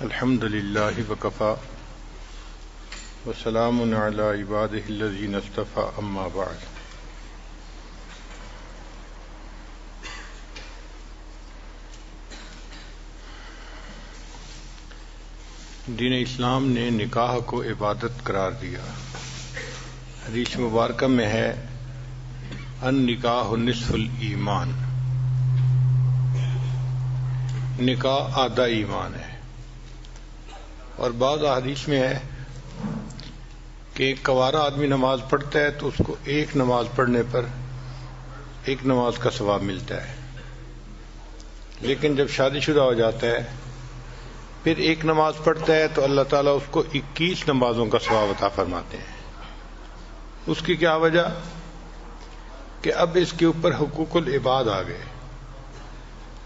الحمد للہ وکفا وسلام علی عبادہ الذین اصطفی اما بعد۔ دین اسلام نے نکاح کو عبادت قرار دیا۔ حدیث مبارکہ میں ہے النکاح نصف الایمان، نکاح آدھا ایمان ہے۔ اور بعض احادیث میں ہے کہ ایک کوارا آدمی نماز پڑھتا ہے تو اس کو ایک نماز پڑھنے پر ایک نماز کا ثواب ملتا ہے، لیکن جب شادی شدہ ہو جاتا ہے پھر ایک نماز پڑھتا ہے تو اللہ تعالیٰ اس کو 21 نمازوں کا ثواب عطا فرماتے ہیں۔ اس کی کیا وجہ؟ کہ اب اس کے اوپر حقوق العباد آ گئے۔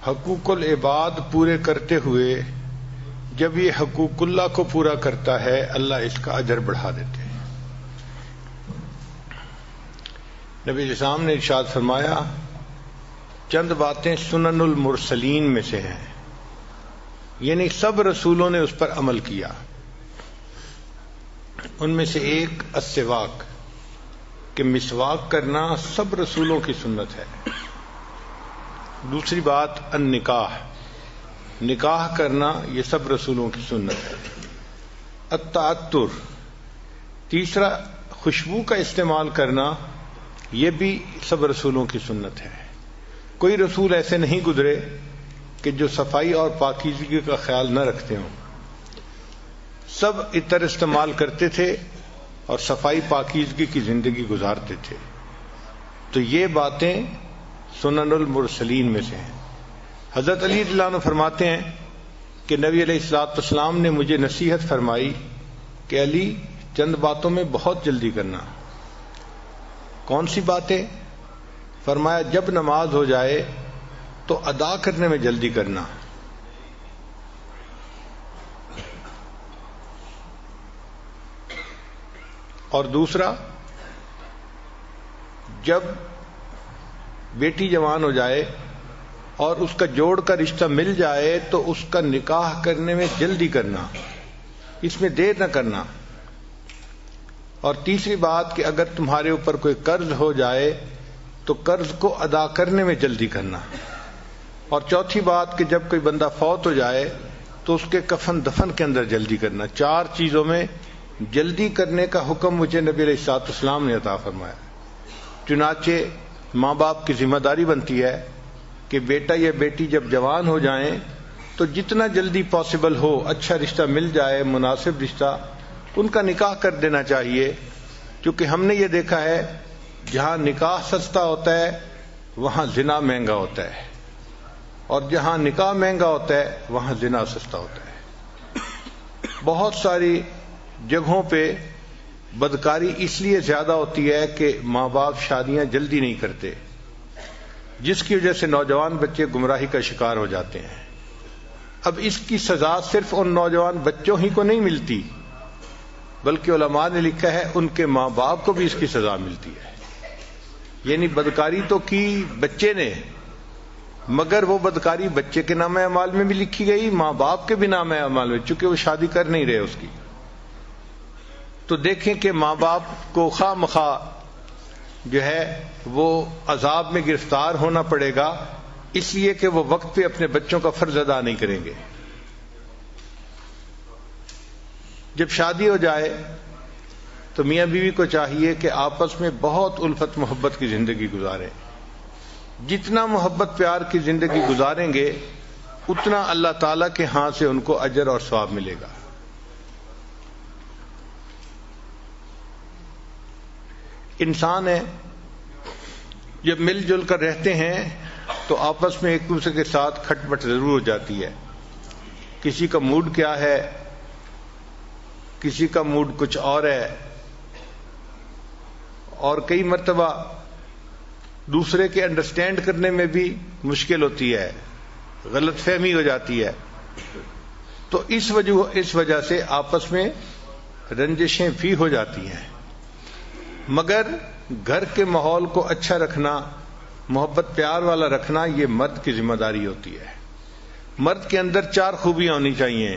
حقوق العباد پورے کرتے ہوئے جب یہ حقوق اللہ کو پورا کرتا ہے اللہ اس کا اجر بڑھا دیتے ہیں۔ نبی اسلام نے ارشاد فرمایا چند باتیں سنن المرسلین میں سے ہیں، یعنی سب رسولوں نے اس پر عمل کیا۔ ان میں سے ایک السواک، کہ مسواک کرنا سب رسولوں کی سنت ہے۔ دوسری بات النکاح، نکاح کرنا یہ سب رسولوں کی سنت ہے۔ التعطر، تیسرا خوشبو کا استعمال کرنا یہ بھی سب رسولوں کی سنت ہے۔ کوئی رسول ایسے نہیں گزرے کہ جو صفائی اور پاکیزگی کا خیال نہ رکھتے ہوں، سب عطر استعمال کرتے تھے اور صفائی پاکیزگی کی زندگی گزارتے تھے۔ تو یہ باتیں سنن المرسلین میں سے ہیں۔ حضرت علی رضی اللہ عنہ فرماتے ہیں کہ نبی علیہ الصلوۃ والسلام نے مجھے نصیحت فرمائی کہ علی چند باتوں میں بہت جلدی کرنا۔ کون سی باتیں؟ فرمایا جب نماز ہو جائے تو ادا کرنے میں جلدی کرنا، اور دوسرا جب بیٹی جوان ہو جائے اور اس کا جوڑ کا رشتہ مل جائے تو اس کا نکاح کرنے میں جلدی کرنا، اس میں دیر نہ کرنا۔ اور تیسری بات کہ اگر تمہارے اوپر کوئی قرض ہو جائے تو قرض کو ادا کرنے میں جلدی کرنا۔ اور چوتھی بات کہ جب کوئی بندہ فوت ہو جائے تو اس کے کفن دفن کے اندر جلدی کرنا۔ 4 چیزوں میں جلدی کرنے کا حکم مجھے نبی علیہ الصلوۃ والسلام نے عطا فرمایا۔ چنانچہ ماں باپ کی ذمہ داری بنتی ہے کہ بیٹا یا بیٹی جب جوان ہو جائیں تو جتنا جلدی پاسبل ہو اچھا رشتہ مل جائے، مناسب رشتہ، ان کا نکاح کر دینا چاہیے، کیونکہ ہم نے یہ دیکھا ہے جہاں نکاح سستا ہوتا ہے وہاں زنا مہنگا ہوتا ہے، اور جہاں نکاح مہنگا ہوتا ہے وہاں زنا سستا ہوتا ہے۔ بہت ساری جگہوں پہ بدکاری اس لیے زیادہ ہوتی ہے کہ ماں باپ شادیاں جلدی نہیں کرتے، جس کی وجہ سے نوجوان بچے گمراہی کا شکار ہو جاتے ہیں۔ اب اس کی سزا صرف ان نوجوان بچوں ہی کو نہیں ملتی، بلکہ علماء نے لکھا ہے ان کے ماں باپ کو بھی اس کی سزا ملتی ہے۔ یعنی بدکاری تو کی بچے نے، مگر وہ بدکاری بچے کے نام اعمال میں بھی لکھی گئی، ماں باپ کے بھی نام اعمال میں، چونکہ وہ شادی کر نہیں رہے اس کی۔ تو دیکھیں کہ ماں باپ کو خواہ مخواہ جو ہے وہ عذاب میں گرفتار ہونا پڑے گا، اس لیے کہ وہ وقت پہ اپنے بچوں کا فرض ادا نہیں کریں گے۔ جب شادی ہو جائے تو میاں بیوی کو چاہیے کہ آپس میں بہت الفت محبت کی زندگی گزاریں۔ جتنا محبت پیار کی زندگی گزاریں گے اتنا اللہ تعالیٰ کے ہاں سے ان کو اجر اور ثواب ملے گا۔ انسان ہے، جب مل جل کر رہتے ہیں تو آپس میں ایک دوسرے کے ساتھ کھٹ پٹ ضرور ہو جاتی ہے۔ کسی کا موڈ کیا ہے، کسی کا موڈ کچھ اور ہے، اور کئی مرتبہ دوسرے کے انڈرسٹینڈ کرنے میں بھی مشکل ہوتی ہے، غلط فہمی ہو جاتی ہے۔ تو اس وجہ سے آپس میں رنجشیں بھی ہو جاتی ہیں۔ مگر گھر کے ماحول کو اچھا رکھنا، محبت پیار والا رکھنا، یہ مرد کی ذمہ داری ہوتی ہے۔ مرد کے اندر 4 خوبیاں ہونی چاہیے۔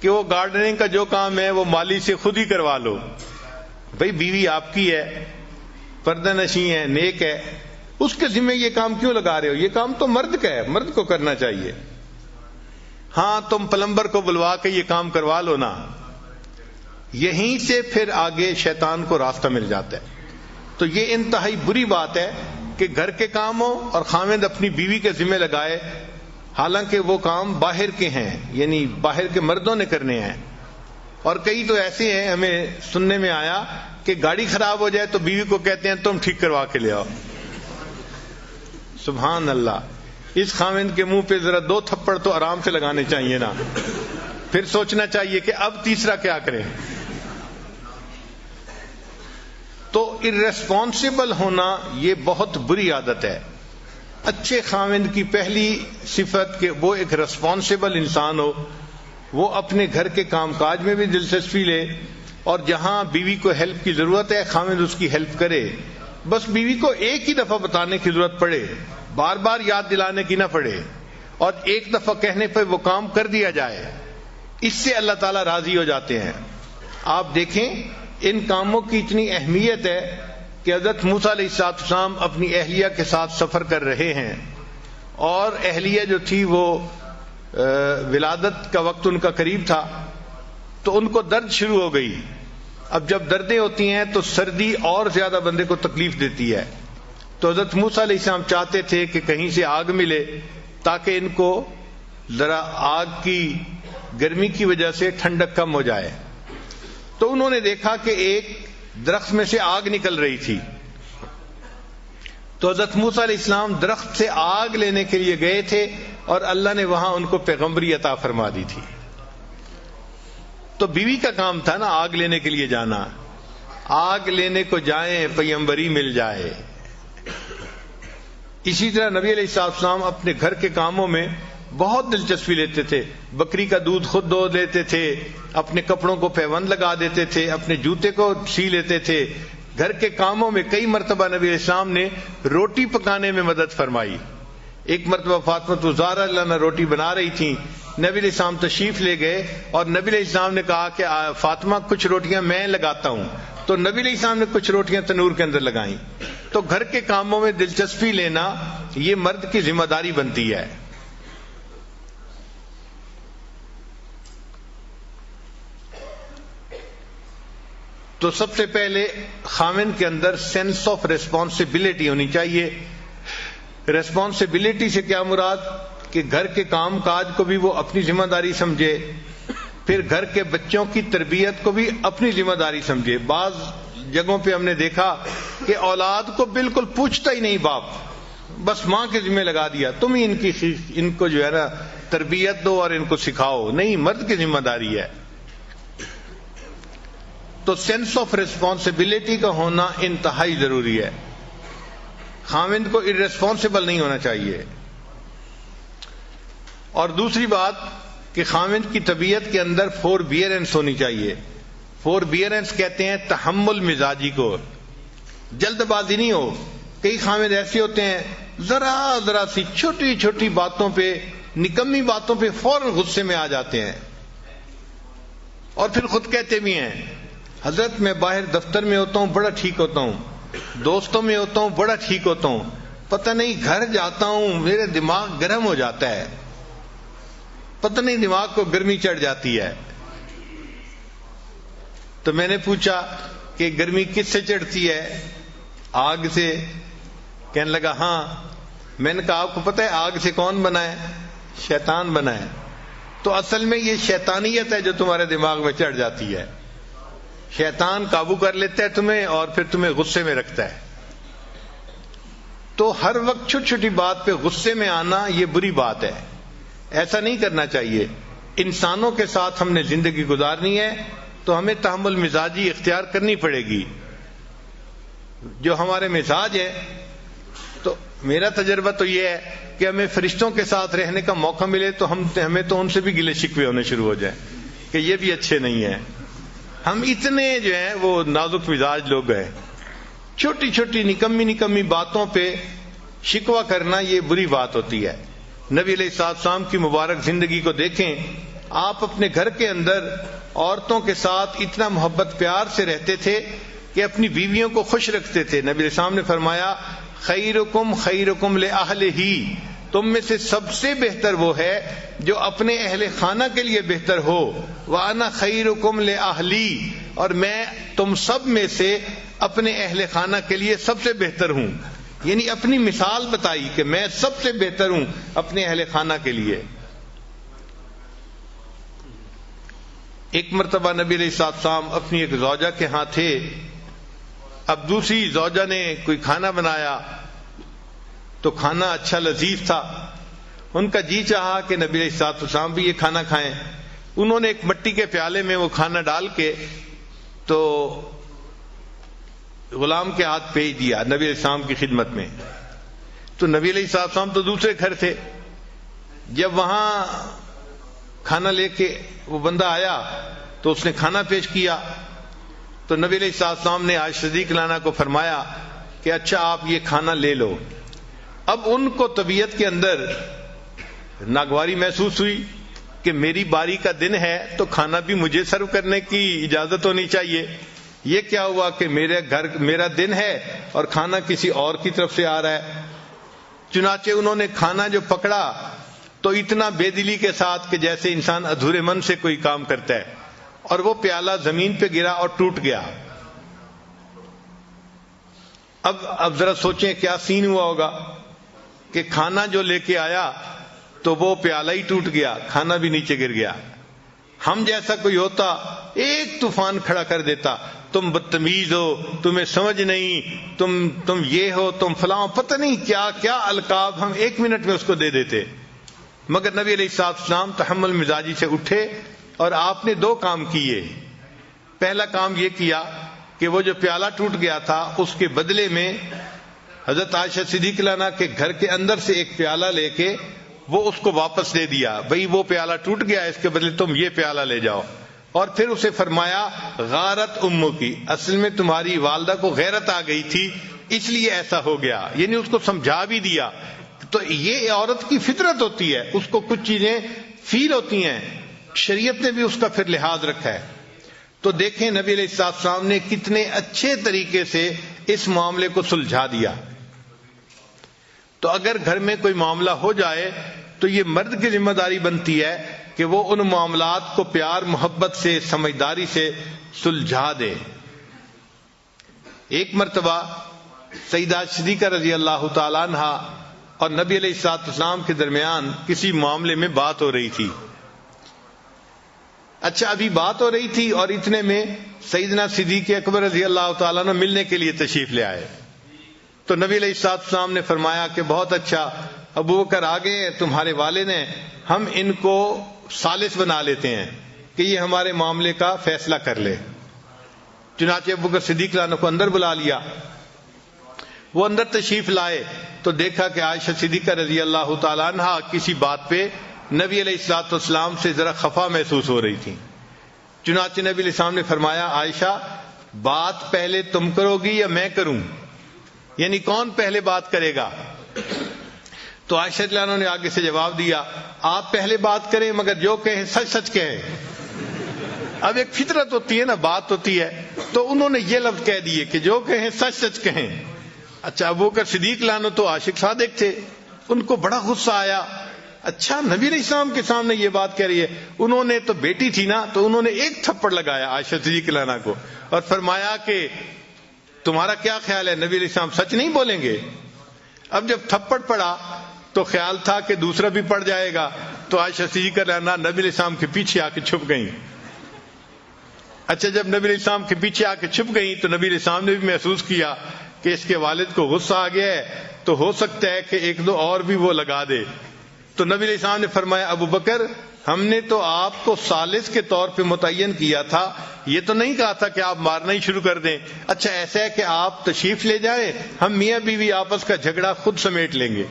کہ وہ گارڈننگ کا جو کام ہے وہ مالی سے خود ہی کروا لو. بھئی بیوی آپ کی ہے، پردہ نشیں ہے، نیک ہے، اس کے ذمہ یہ کام کیوں لگا رہے ہو؟ یہ کام تو مرد کا ہے، مرد کو کرنا چاہیے. ہاں تم پلمبر کو بلوا کے یہ کام کروا لو نا. یہیں سے پھر آگے شیطان کو راستہ مل جاتا ہے. تو یہ انتہائی بری بات ہے کہ گھر کے کام ہو اور خاوند اپنی بیوی کے ذمہ لگائے، حالانکہ وہ کام باہر کے ہیں، یعنی باہر کے مردوں نے کرنے ہیں. اور کئی تو ایسے ہیں، ہمیں سننے میں آیا کہ گاڑی خراب ہو جائے تو بیوی کو کہتے ہیں تم ٹھیک کروا کے لے آؤ. سبحان اللہ. اس خاوند کے منہ پہ ذرا 2 تھپڑ تو آرام سے لگانے چاہیے نا، پھر سوچنا چاہیے کہ اب تیسرا کیا کریں. تو ارریسپانسبل ہونا یہ بہت بری عادت ہے. اچھے خاوند کی پہلی صفت کہ وہ ایک ریسپانسبل انسان ہو، وہ اپنے گھر کے کام کاج میں بھی دلچسپی لے، اور جہاں بیوی کو ہیلپ کی ضرورت ہے خاوند اس کی ہیلپ کرے. بس بیوی کو ایک ہی دفعہ بتانے کی ضرورت پڑے، بار بار یاد دلانے کی نہ پڑے، اور ایک دفعہ کہنے پہ وہ کام کر دیا جائے. اس سے اللہ تعالیٰ راضی ہو جاتے ہیں. آپ دیکھیں ان کاموں کی اتنی اہمیت ہے کہ حضرت موسیٰ علیہ السلام اپنی اہلیہ کے ساتھ سفر کر رہے ہیں، اور اہلیہ جو تھی وہ ولادت کا وقت ان کا قریب تھا، تو ان کو درد شروع ہو گئی. اب جب دردیں ہوتی ہیں تو سردی اور زیادہ بندے کو تکلیف دیتی ہے. تو حضرت موسیٰ علیہ السلام چاہتے تھے کہ کہیں سے آگ ملے تاکہ ان کو ذرا آگ کی گرمی کی وجہ سے ٹھنڈک کم ہو جائے. تو انہوں نے دیکھا کہ ایک درخت میں سے آگ نکل رہی تھی. تو حضرت موسیٰ علیہ السلام درخت سے آگ لینے کے لیے گئے تھے، اور اللہ نے وہاں ان کو پیغمبری عطا فرما دی تھی. تو بیوی کا کام تھا نا آگ لینے کے لیے جانا. آگ لینے کو جائیں پیغمبری مل جائے. اسی طرح نبی علیہ السلام اپنے گھر کے کاموں میں بہت دلچسپی لیتے تھے. بکری کا دودھ خود دو لیتے تھے، اپنے کپڑوں کو پیوند لگا دیتے تھے، اپنے جوتے کو سی لیتے تھے. گھر کے کاموں میں کئی مرتبہ نبی علیہ السلام نے روٹی پکانے میں مدد فرمائی. ایک مرتبہ فاطمہ الزہرا اللہ نے روٹی بنا رہی تھیں، نبی علیہ السلام تشریف لے گئے، اور نبی علیہ السلام نے کہا کہ فاطمہ کچھ روٹیاں میں لگاتا ہوں. تو نبی علیہ السلام نے کچھ روٹیاں تنور کے اندر لگائیں. تو گھر کے کاموں میں دلچسپی لینا یہ مرد کی ذمہ داری بنتی ہے. تو سب سے پہلے خاوند کے اندر سینس آف ریسپانسبلٹی ہونی چاہیے. ریسپانسبلٹی سے کیا مراد؟ کہ گھر کے کام کاج کو بھی وہ اپنی ذمہ داری سمجھے، پھر گھر کے بچوں کی تربیت کو بھی اپنی ذمہ داری سمجھے. بعض جگہوں پہ ہم نے دیکھا کہ اولاد کو بالکل پوچھتا ہی نہیں باپ، بس ماں کے ذمہ لگا دیا تم ہی ان کو جو ہے نا تربیت دو اور ان کو سکھاؤ. نہیں، مرد کی ذمہ داری ہے. تو سینس آف ریسپانسبلٹی کا ہونا انتہائی ضروری ہے. خاوند کو ارریسپانسبل نہیں ہونا چاہیے. اور دوسری بات کہ خاوند کی طبیعت کے اندر فوربیئرنس ہونی چاہیے. فوربیئرنس کہتے ہیں تحمل مزاجی کو. جلد بازی نہیں ہو. کئی خاوند ایسے ہوتے ہیں ذرا سی چھوٹی چھوٹی باتوں پہ، نکمی باتوں پہ فوراً غصے میں آ جاتے ہیں، اور پھر خود کہتے بھی ہیں حضرت میں باہر دفتر میں ہوتا ہوں بڑا ٹھیک ہوتا ہوں، دوستوں میں ہوتا ہوں بڑا ٹھیک ہوتا ہوں، پتہ نہیں گھر جاتا ہوں میرے دماغ گرم ہو جاتا ہے، پتہ نہیں دماغ کو گرمی چڑھ جاتی ہے. تو میں نے پوچھا کہ گرمی کس سے چڑھتی ہے؟ آگ سے. کہنے لگا ہاں. میں نے کہا آپ کو پتہ ہے آگ سے کون بنا ہے؟ شیطان بنا ہے. تو اصل میں یہ شیطانیت ہے جو تمہارے دماغ میں چڑھ جاتی ہے. شیطان قابو کر لیتا ہے تمہیں اور پھر تمہیں غصے میں رکھتا ہے. تو ہر وقت چھوٹی چھوٹی بات پہ غصے میں آنا یہ بری بات ہے. ایسا نہیں کرنا چاہیے. انسانوں کے ساتھ ہم نے زندگی گزارنی ہے تو ہمیں تحمل مزاجی اختیار کرنی پڑے گی. جو ہمارے مزاج ہے، تو میرا تجربہ تو یہ ہے کہ ہمیں فرشتوں کے ساتھ رہنے کا موقع ملے تو ہمیں تو ان سے بھی گلے شکوے ہونے شروع ہو جائیں کہ یہ بھی اچھے نہیں ہیں. ہم اتنے جو ہیں وہ نازک مزاج لوگ ہیں. چھوٹی چھوٹی نکمی باتوں پہ شکوہ کرنا یہ بری بات ہوتی ہے. نبی علیہ السلام کی مبارک زندگی کو دیکھیں، آپ اپنے گھر کے اندر عورتوں کے ساتھ اتنا محبت پیار سے رہتے تھے کہ اپنی بیویوں کو خوش رکھتے تھے. نبی علیہ السلام نے فرمایا خیرکم خیرکم لأہلہ، تم میں سے سب سے بہتر وہ ہے جو اپنے اہل خانہ کے لیے بہتر ہو. وَأَنَا خَيْرُكُمْ لِأَهْلِي، اور میں تم سب میں سے اپنے اہل خانہ کے لیے سب سے بہتر ہوں. یعنی اپنی مثال بتائی کہ میں سب سے بہتر ہوں اپنے اہل خانہ کے لیے. ایک مرتبہ نبی علیہ السلام اپنی ایک زوجہ کے ہاں تھے. اب دوسری زوجہ نے کوئی کھانا بنایا تو کھانا اچھا لذیذ تھا. ان کا جی چاہا کہ نبی علیہ السلام بھی یہ کھانا کھائیں. انہوں نے ایک مٹی کے پیالے میں وہ کھانا ڈال کے تو غلام کے ہاتھ بھیج دیا نبی علیہ السلام کی خدمت میں. تو نبی علیہ السلام تو دوسرے گھر تھے. جب وہاں کھانا لے کے وہ بندہ آیا تو اس نے کھانا پیش کیا تو نبی علیہ السلام نے عائشہ صدیقہ عنہا کو فرمایا کہ اچھا آپ یہ کھانا لے لو. اب ان کو طبیعت کے اندر ناگواری محسوس ہوئی کہ میری باری کا دن ہے تو کھانا بھی مجھے سرو کرنے کی اجازت ہونی چاہیے. یہ کیا ہوا کہ میرا دن ہے اور کھانا کسی اور کی طرف سے آ رہا ہے. چنانچہ انہوں نے کھانا جو پکڑا تو اتنا بے دلی کے ساتھ کہ جیسے انسان ادھورے من سے کوئی کام کرتا ہے، اور وہ پیالہ زمین پہ گرا اور ٹوٹ گیا. اب ذرا سوچیں کیا سین ہوا ہوگا کہ کھانا جو لے کے آیا تو وہ پیالہ ہی ٹوٹ گیا، کھانا بھی نیچے گر گیا. ہم جیسا کوئی ہوتا ایک طوفان کھڑا کر دیتا، تم بدتمیز ہو، تمہیں سمجھ نہیں، تم یہ ہو، تم فلاں، پتہ نہیں کیا کیا القاب ہم ایک منٹ میں اس کو دے دیتے. مگر نبی علیہ السلام تحمل مزاجی سے اٹھے اور آپ نے دو کام کیے. پہلا کام یہ کیا کہ وہ جو پیالہ ٹوٹ گیا تھا اس کے بدلے میں حضرت عائشہ صدیقہ عنہا کے گھر کے اندر سے ایک پیالہ لے کے وہ اس کو واپس دے دیا. بھئی وہ پیالہ ٹوٹ گیا، اس کے بدلے تم یہ پیالہ لے جاؤ. اور پھر اسے فرمایا غارت امو کی، اصل میں تمہاری والدہ کو غیرت آ گئی تھی اس لیے ایسا ہو گیا. یعنی اس کو سمجھا بھی دیا. تو یہ عورت کی فطرت ہوتی ہے، اس کو کچھ چیزیں فیل ہوتی ہیں، شریعت نے بھی اس کا پھر لحاظ رکھا ہے. تو دیکھیں نبی علیہ السلام نے کتنے اچھے طریقے سے اس معاملے کو سلجھا دیا. تو اگر گھر میں کوئی معاملہ ہو جائے تو یہ مرد کی ذمہ داری بنتی ہے کہ وہ ان معاملات کو پیار محبت سے سمجھداری سے سلجھا دے. ایک مرتبہ سیدہ صدیقہ رضی اللہ تعالیٰ عنہا اور نبی علیہ السلام کے درمیان کسی معاملے میں بات ہو رہی تھی. اچھا ابھی بات ہو رہی تھی اور اتنے میں سیدنا صدیق اکبر رضی اللہ تعالیٰ عنہ ملنے کے لیے تشریف لے آئے. تو نبی علیہ السلام نے فرمایا کہ بہت اچھا، ابو بکر آگے تمہارے والد ہیں، ہم ان کو ثالث بنا لیتے ہیں کہ یہ ہمارے معاملے کا فیصلہ کر لے. چنانچہ ابو بکر صدیق عنہ کو اندر بلا لیا. وہ اندر تشریف لائے تو دیکھا کہ عائشہ صدیقہ رضی اللہ تعالیٰ عنہ کسی بات پہ نبی علیہ السلام سے ذرا خفا محسوس ہو رہی تھی. چنانچہ نبی علیہ السلام نے فرمایا عائشہ بات پہلے تم کرو گی یا میں کروں؟ یعنی کون پہلے بات کرے گا؟ تو عائشہ رضی اللہ عنہا نے آگے سے جواب دیا آپ پہلے بات کریں مگر جو کہیں سچ سچ کہیں. اب ایک فطرت ہوتی ہے نا، بات ہوتی ہے، تو انہوں نے یہ لفظ کہہ دیے کہ جو کہیں سچ سچ کہیں. اچھا ابو بکر صدیق عنہ تو عاشق صادق تھے، ان کو بڑا غصہ آیا. اچھا نبی علیہ السلام کے سامنے یہ بات کہہ رہی ہے. انہوں نے تو بیٹی تھی نا، تو انہوں نے ایک تھپڑ لگایا عائشہ صدیقہ عنہا کو اور فرمایا کہ تمہارا کیا خیال ہے نبی علیہ السلام سچ نہیں بولیں گے؟ اب جب تھپڑ پڑا تو خیال تھا کہ دوسرا بھی پڑ جائے گا، تو عائشہ صدیقہ عنہا نبی علیہ السلام کے پیچھے آ کے چھپ گئیں. اچھا جب نبی علیہ السلام کے پیچھے آ کے چھپ گئیں تو نبی علیہ السلام نے بھی محسوس کیا کہ اس کے والد کو غصہ آ گیا ہے، تو ہو سکتا ہے کہ ایک دو اور بھی وہ لگا دے. تو نبی علیہ السلام نے فرمایا ابو بکر ہم نے تو آپ کو ثالث کے طور پہ متعین کیا تھا، یہ تو نہیں کہا تھا کہ آپ مارنا ہی شروع کر دیں. اچھا ایسا ہے کہ آپ تشریف لے جائیں، ہم میاں بیوی آپس کا جھگڑا خود سمیٹ لیں گے.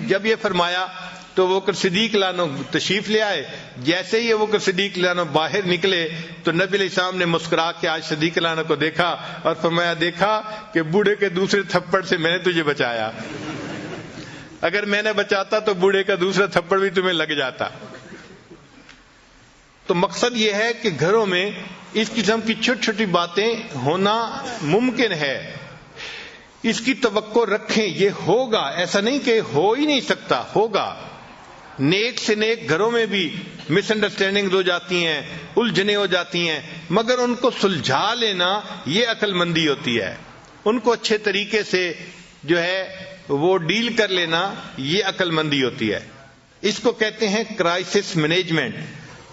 جب یہ فرمایا تو ابو بکر صدیق عنہ تشریف لے آئے. جیسے ہی ابو بکر صدیق عنہ باہر نکلے تو نبی علیہ السلام نے مسکرا کے عائشہ صدیق عنہ کو دیکھا اور فرمایا دیکھا کہ بوڑھے کے دوسرے تھپڑ سے میں نے تجھے بچایا، اگر میں نے بچاتا تو بوڑھے کا دوسرا تھپڑ بھی تمہیں لگ جاتا. تو مقصد یہ ہے کہ گھروں میں اس قسم کی چھوٹی چھوٹی باتیں ہونا ممکن ہے، اس کی توقع رکھیں، یہ ہوگا، ایسا نہیں کہ ہو ہی نہیں سکتا، ہوگا۔ نیک سے نیک گھروں میں بھی مس انڈرسٹینڈنگ ہو جاتی ہیں، الجھنیں ہو جاتی ہیں، مگر ان کو سلجھا لینا یہ عقل مندی ہوتی ہے، ان کو اچھے طریقے سے جو ہے وہ ڈیل کر لینا یہ عقل مندی ہوتی ہے۔ اس کو کہتے ہیں کرائسس مینجمنٹ،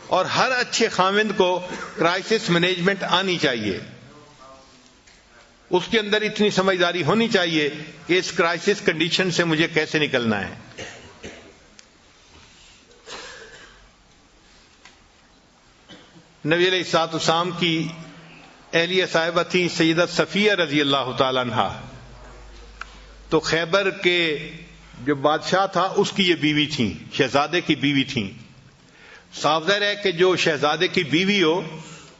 اور ہر اچھے خاوند کو کرائسس مینجمنٹ آنی چاہیے، اس کے اندر اتنی سمجھداری ہونی چاہیے کہ اس کرائسس کنڈیشن سے مجھے کیسے نکلنا ہے۔ نبی علیہ الصلوۃ والسلام کی اہلیہ صاحبہ تھی سیدہ صفیہ رضی اللہ تعالی عنہا، تو خیبر کے جو بادشاہ تھا اس کی یہ بیوی تھیں، شہزادے کی بیوی تھیں۔ صاف ظاہر ہے کہ جو شہزادے کی بیوی ہو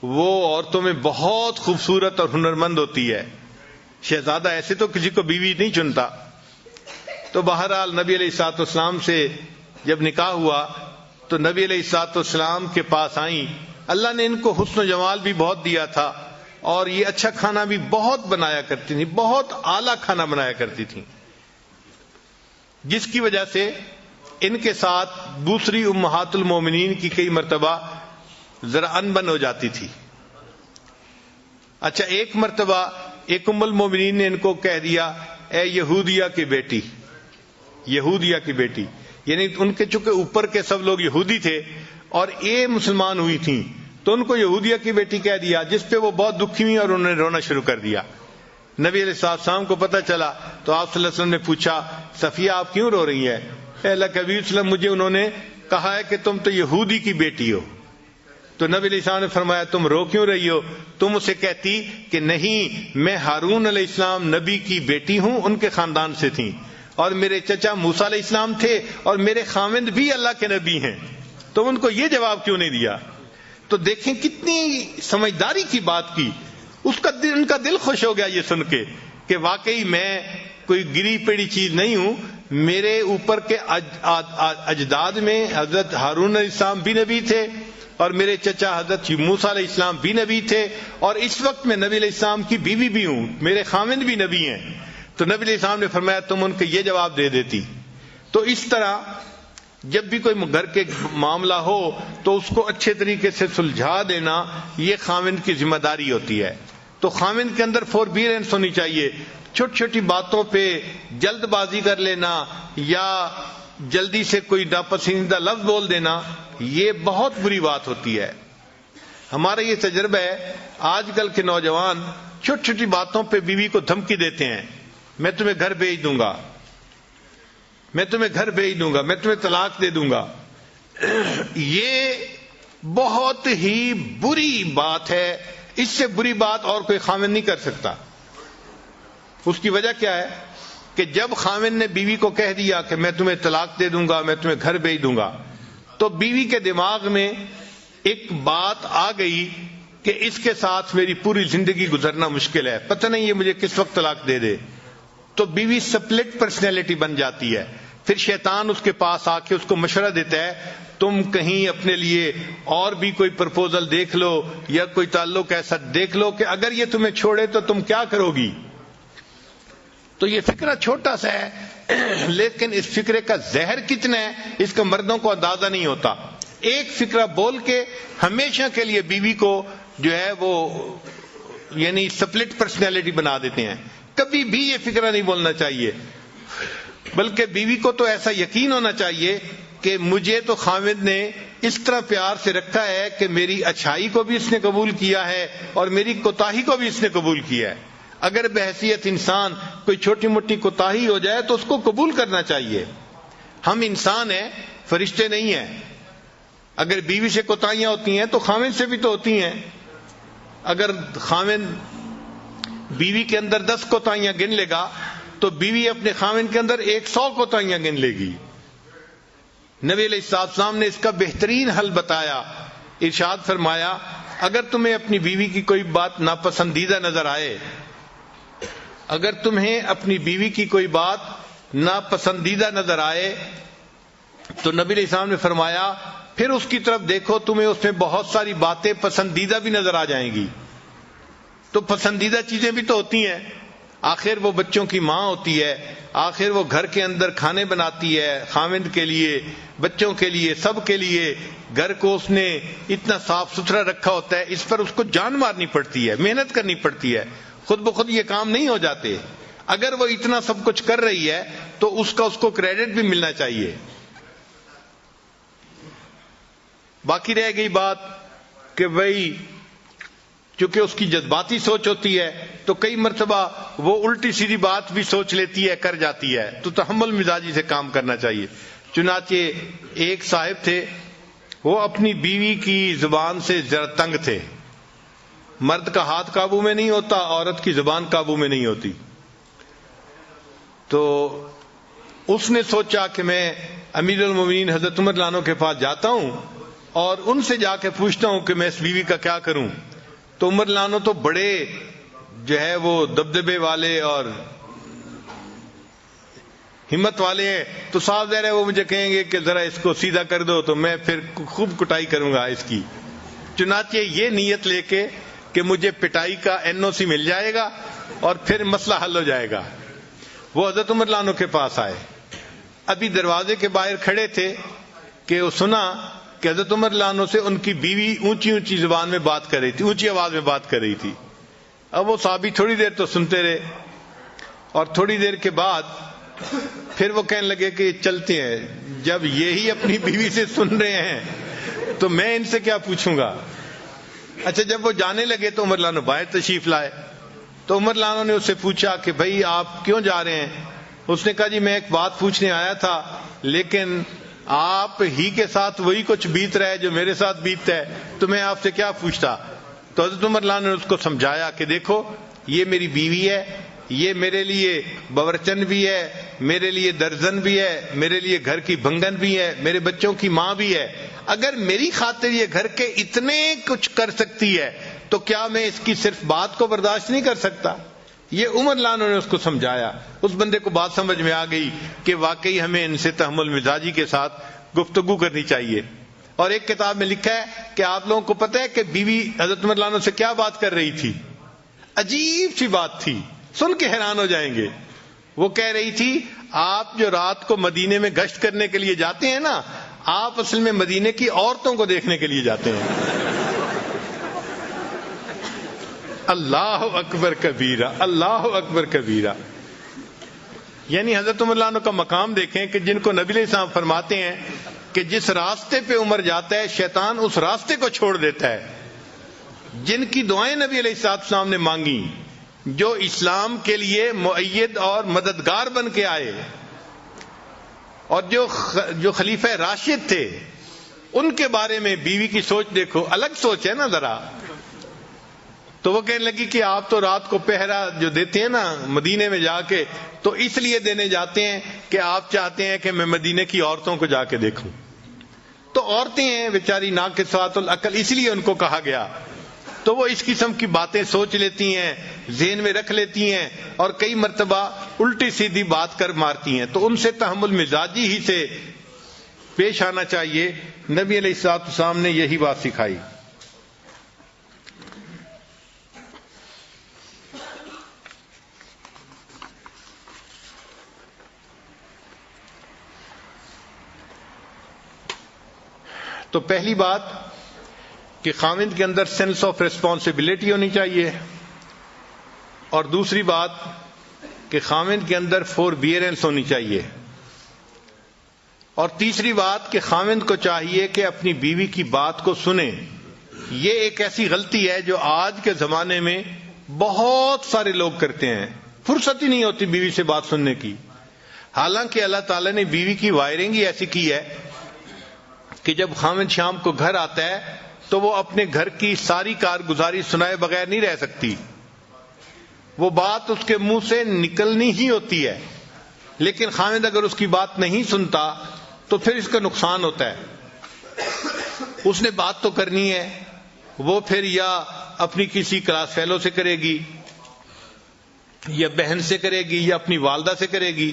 وہ عورتوں میں بہت خوبصورت اور ہنرمند ہوتی ہے، شہزادہ ایسے تو کسی کو بیوی نہیں چنتا۔ تو بہرحال نبی علیہ الصلوۃ والسلام سے جب نکاح ہوا تو نبی علیہ الصلوۃ والسلام کے پاس آئیں۔ اللہ نے ان کو حسن و جمال بھی بہت دیا تھا، اور یہ اچھا کھانا بھی بہت بنایا کرتی تھیں، بہت اعلیٰ کھانا بنایا کرتی تھیں، جس کی وجہ سے ان کے ساتھ دوسری امہات المومنین کی کئی مرتبہ ذرا انبن ہو جاتی تھی۔ اچھا، ایک مرتبہ ایک ام المومنین نے ان کو کہہ دیا، اے یہودیہ کی بیٹی، یہودیہ کی بیٹی، یعنی ان کے چونکہ اوپر کے سب لوگ یہودی تھے اور یہ مسلمان ہوئی تھیں، تو ان کو یہودیہ کی بیٹی کہہ دیا، جس پہ وہ بہت دکھی ہوئی اور انہوں نے رونا شروع کر دیا۔ نبی علیہ السلام کو پتہ چلا تو آپ صلی اللہ علیہ وسلم نے پوچھا، صفیہ آپ کیوں رو رہی ہیں؟ اے اللہ کے حبیب صلی اللہ علیہ وسلم، مجھے انہوں نے کہا ہے کہ تم تو یہودی کی بیٹی ہو۔ تو نبی علیہ السلام نے فرمایا، تم رو کیوں رہی ہو؟ تم اسے کہتی کہ نہیں، میں ہارون علیہ السلام نبی کی بیٹی ہوں، ان کے خاندان سے تھیں، اور میرے چچا موسیٰ علیہ السلام تھے، اور میرے خاوند بھی اللہ کے نبی ہیں۔ تم ان کو یہ جواب کیوں نہیں دیا؟ تو دیکھیں کتنی سمجھداری کی بات کی، ان کا دل خوش ہو گیا یہ سن کے کہ واقعی میں کوئی گری پیڑی چیز نہیں ہوں، میرے اوپر کے اجداد میں حضرت ہارون علیہ السلام بھی نبی تھے، اور میرے چچا حضرت موسیٰ علیہ السلام بھی نبی تھے، اور اس وقت میں نبی علیہ السلام کی بیوی بھی ہوں، میرے خاوند بھی نبی ہیں۔ تو نبی علیہ السلام نے فرمایا تم ان کو یہ جواب دے دیتی۔ تو اس طرح جب بھی کوئی گھر کے معاملہ ہو تو اس کو اچھے طریقے سے سلجھا دینا یہ خاوند کی ذمہ داری ہوتی ہے۔ تو خاوند کے اندر فوربیرنس ہونی چاہیے، چھوٹی چھوٹی باتوں پہ جلد بازی کر لینا یا جلدی سے کوئی ناپسندیدہ لفظ بول دینا یہ بہت بری بات ہوتی ہے۔ ہمارا یہ تجربہ ہے، آج کل کے نوجوان چھوٹی چھوٹی باتوں پہ بیوی کو دھمکی دیتے ہیں، میں تمہیں گھر بھیج دوں گا، میں تمہیں گھر بھیج دوں گا، میں تمہیں طلاق دے دوں گا۔ یہ بہت ہی بری بات ہے، اس سے بری بات اور کوئی خاوند نہیں کر سکتا۔ اس کی وجہ کیا ہے کہ جب خاوند نے بیوی کو کہہ دیا کہ میں تمہیں طلاق دے دوں گا، میں تمہیں گھر بھیج دوں گا، تو بیوی کے دماغ میں ایک بات آ گئی کہ اس کے ساتھ میری پوری زندگی گزرنا مشکل ہے، پتہ نہیں یہ مجھے کس وقت طلاق دے دے۔ تو بیوی سپلٹ پرسنالٹی بن جاتی ہے، پھر شیطان اس کے پاس آ کے اس کو مشورہ دیتا ہے تم کہیں اپنے لیے اور بھی کوئی پرپوزل دیکھ لو یا کوئی تعلق ایسا دیکھ لو کہ اگر یہ تمہیں چھوڑے تو تم کیا کرو گی۔ تو یہ فکرہ چھوٹا سا ہے، لیکن اس فکرے کا زہر کتنا ہے اس کا مردوں کو اندازہ نہیں ہوتا۔ ایک فکرہ بول کے ہمیشہ کے لیے بیوی کو جو ہے وہ یعنی سپلٹ پرسنالٹی بنا دیتے ہیں۔ کبھی بھی یہ فکرہ نہیں بولنا چاہیے، بلکہ بیوی کو تو ایسا یقین ہونا چاہیے کہ مجھے تو خاوند نے اس طرح پیار سے رکھا ہے کہ میری اچھائی کو بھی اس نے قبول کیا ہے اور میری کوتاہی کو بھی اس نے قبول کیا ہے۔ اگر بحیثیت انسان کوئی چھوٹی موٹی کوتاہی ہو جائے تو اس کو قبول کرنا چاہیے۔ ہم انسان ہیں، فرشتے نہیں ہیں۔ اگر بیوی سے کوتاہیاں ہوتی ہیں تو خاوند سے بھی تو ہوتی ہیں۔ اگر خاوند بیوی کے اندر 10 کوتاہیاں گن لے گا تو بیوی اپنے خاوند کے اندر 100 کوتاہیاں گن لے گی۔ نبی علیہ السلام نے اس کا بہترین حل بتایا، ارشاد فرمایا اگر تمہیں اپنی بیوی کی کوئی بات ناپسندیدہ نظر آئے، اگر تمہیں اپنی بیوی کی کوئی بات ناپسندیدہ نظر آئے تو نبی علیہ السلام نے فرمایا پھر اس کی طرف دیکھو، تمہیں اس میں بہت ساری باتیں پسندیدہ بھی نظر آ جائیں گی. تو پسندیدہ چیزیں بھی تو ہوتی ہیں. آخر وہ بچوں کی ماں ہوتی ہے، آخر وہ گھر کے اندر کھانے بناتی ہے، خاوند کے لیے، بچوں کے لیے، سب کے لیے. گھر کو اس نے اتنا صاف ستھرا رکھا ہوتا ہے، اس پر اس کو جان مارنی پڑتی ہے، محنت کرنی پڑتی ہے. خود بخود یہ کام نہیں ہو جاتے. اگر وہ اتنا سب کچھ کر رہی ہے تو اس کو کریڈٹ بھی ملنا چاہیے. باقی رہ گئی بات کہ بھئی چونکہ اس کی جذباتی سوچ ہوتی ہے تو کئی مرتبہ وہ الٹی سیدھی بات بھی سوچ لیتی ہے، کر جاتی ہے. تو تحمل مزاجی سے کام کرنا چاہیے. چنانچہ ایک صاحب تھے، وہ اپنی بیوی کی زبان سے ذرا تنگ تھے. مرد کا ہاتھ قابو میں نہیں ہوتا، عورت کی زبان قابو میں نہیں ہوتی. تو اس نے سوچا کہ میں امیر المومنین حضرت عمر رضی اللہ عنہ کے پاس جاتا ہوں اور ان سے جا کے پوچھتا ہوں کہ میں اس بیوی کا کیا کروں. تو عمر رضی اللہ عنہ تو بڑے جو ہے وہ دبدبے والے اور ہمت والے ہیں، تو صاف ظاہر ہے وہ مجھے کہیں گے کہ ذرا اس کو سیدھا کر دو، تو میں پھر خوب کٹائی کروں گا اس کی. چنانچہ یہ نیت لے کے کہ مجھے پٹائی کا NOC مل جائے گا اور پھر مسئلہ حل ہو جائے گا، وہ حضرت عمر رضی اللہ عنہ کے پاس آئے. ابھی دروازے کے باہر کھڑے تھے کہ وہ سنا کہ حضرت عمر رضی اللہ عنہ سے ان کی بیوی اونچی اونچی زبان میں بات کر رہی تھی، اونچی آواز میں بات کر رہی تھی. اب وہ صحابی تھوڑی دیر تو سنتے رہے اور تھوڑی دیر کے بعد پھر وہ کہنے لگے کہ چلتے ہیں. جب یہی اپنی بیوی سے سن رہے ہیں تو میں ان سے کیا پوچھوں گا. اچھا جب وہ جانے لگے تو عمر رضی اللہ عنہ باہر تشریف لائے. تو عمر رضی اللہ عنہ نے اس سے پوچھا کہ بھائی آپ کیوں جا رہے ہیں. اس نے کہا جی میں ایک بات پوچھنے آیا تھا، لیکن آپ ہی کے ساتھ وہی کچھ بیت رہا ہے جو میرے ساتھ بیتتا ہے، تو میں آپ سے کیا پوچھتا. تو حضرت عمر رضی اللہ عنہ نے اس کو سمجھایا کہ دیکھو یہ میری بیوی ہے، یہ میرے لیے باورچن بھی ہے، میرے لیے درزن بھی ہے، میرے لیے گھر کی بھنگن بھی ہے، میرے بچوں کی ماں بھی ہے. اگر میری خاطر یہ گھر کے اتنے کچھ کر سکتی ہے تو کیا میں اس کی صرف بات کو برداشت نہیں کر سکتا. یہ عمر رضی اللہ عنہ نے اس کو سمجھایا. اس بندے کو بات سمجھ میں آ گئی کہ واقعی ہمیں ان سے تحمل مزاجی کے ساتھ گفتگو کرنی چاہیے. اور ایک کتاب میں لکھا ہے کہ آپ لوگوں کو پتہ ہے کہ بیوی حضرت عمر رضی اللہ عنہ سے کیا بات کر رہی تھی. عجیب سی بات تھی، سن کے حیران ہو جائیں گے. وہ کہہ رہی تھی آپ جو رات کو مدینے میں گشت کرنے کے لیے جاتے ہیں نا، آپ اصل میں مدینے کی عورتوں کو دیکھنے کے لیے جاتے ہیں. اللہ اکبر کبیرہ، اللہ اکبر کبیرہ. یعنی حضرت عمر رضی اللہ عنہ کا مقام دیکھیں کہ جن کو نبی علیہ السلام فرماتے ہیں کہ جس راستے پہ عمر جاتا ہے شیطان اس راستے کو چھوڑ دیتا ہے. جن کی دعائیں نبی علیہ السلام نے مانگی، جو اسلام کے لیے مؤید اور مددگار بن کے آئے، اور جو خلیفہ راشد تھے، ان کے بارے میں بیوی کی سوچ دیکھو، الگ سوچ ہے نا ذرا. تو وہ کہنے لگی کہ آپ تو رات کو پہرا جو دیتے ہیں نا مدینے میں جا کے، تو اس لیے دینے جاتے ہیں کہ آپ چاہتے ہیں کہ میں مدینے کی عورتوں کو جا کے دیکھوں. تو عورتیں ہیں بیچاری ناقصات العقل، اس لیے ان کو کہا گیا. تو وہ اس قسم کی باتیں سوچ لیتی ہیں، ذہن میں رکھ لیتی ہیں اور کئی مرتبہ الٹی سیدھی بات کر مارتی ہیں. تو ان سے تحمل مزاجی ہی سے پیش آنا چاہیے. نبی علیہ السلام نے یہی بات سکھائی. تو پہلی بات کہ خاوند کے اندر سینس آف ریسپانسبلٹی ہونی چاہیے، اور دوسری بات کہ خاوند کے اندر فوربیئرنس ہونی چاہیے، اور تیسری بات کہ خاوند کو چاہیے کہ اپنی بیوی کی بات کو سنے. یہ ایک ایسی غلطی ہے جو آج کے زمانے میں بہت سارے لوگ کرتے ہیں. فرصت ہی نہیں ہوتی بیوی سے بات سننے کی. حالانکہ اللہ تعالیٰ نے بیوی کی وائرنگ ہی ایسی کی ہے کہ جب خاوند شام کو گھر آتا ہے تو وہ اپنے گھر کی ساری کارگزاری سنائے بغیر نہیں رہ سکتی. وہ بات اس کے منہ سے نکلنی ہی ہوتی ہے. لیکن خاوند اگر اس کی بات نہیں سنتا تو پھر اس کا نقصان ہوتا ہے. اس نے بات تو کرنی ہے، وہ پھر یا اپنی کسی کلاس فیلو سے کرے گی، یا بہن سے کرے گی، یا اپنی والدہ سے کرے گی.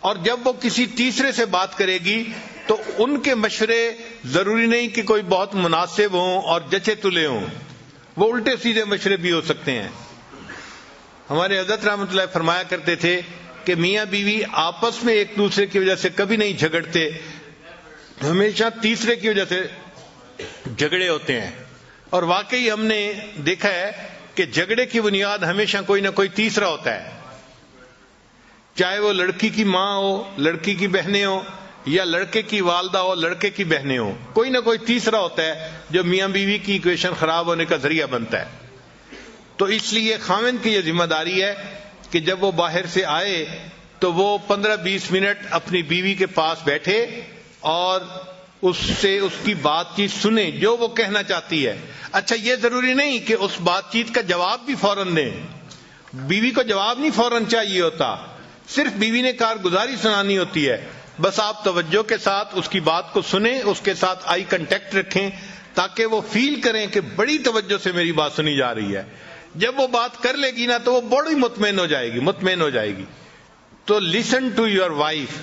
اور جب وہ کسی تیسرے سے بات کرے گی تو ان کے مشورے ضروری نہیں کہ کوئی بہت مناسب ہوں اور جچے تلے ہوں، وہ الٹے سیدھے مشورے بھی ہو سکتے ہیں۔ ہمارے حضرت رحمۃ اللہ فرمایا کرتے تھے کہ میاں بیوی آپس میں ایک دوسرے کی وجہ سے کبھی نہیں جھگڑتے، ہمیشہ تیسرے کی وجہ سے جھگڑے ہوتے ہیں۔ اور واقعی ہم نے دیکھا ہے کہ جھگڑے کی بنیاد ہمیشہ کوئی نہ کوئی تیسرا ہوتا ہے، چاہے وہ لڑکی کی ماں ہو، لڑکی کی بہنیں ہو، یا لڑکے کی والدہ ہو، لڑکے کی بہنیں ہو، کوئی نہ کوئی تیسرا ہوتا ہے جو میاں بیوی کی ایکویشن خراب ہونے کا ذریعہ بنتا ہے۔ تو اس لیے خاوند کی یہ ذمہ داری ہے کہ جب وہ باہر سے آئے تو وہ 15-20 منٹ اپنی بیوی کے پاس بیٹھے اور اس سے اس کی بات چیت سنیں جو وہ کہنا چاہتی ہے۔ اچھا، یہ ضروری نہیں کہ اس بات چیت کا جواب بھی فوراً دیں، بیوی کو جواب نہیں فوراً چاہیے ہوتا، صرف بیوی نے کارگزاری سنانی ہوتی ہے۔ بس آپ توجہ کے ساتھ اس کی بات کو سنیں، اس کے ساتھ آئی کنٹیکٹ رکھیں تاکہ وہ فیل کریں کہ بڑی توجہ سے میری بات سنی جا رہی ہے۔ جب وہ بات کر لے گی نا تو وہ بڑی مطمئن ہو جائے گی۔ تو لسن ٹو یور وائف،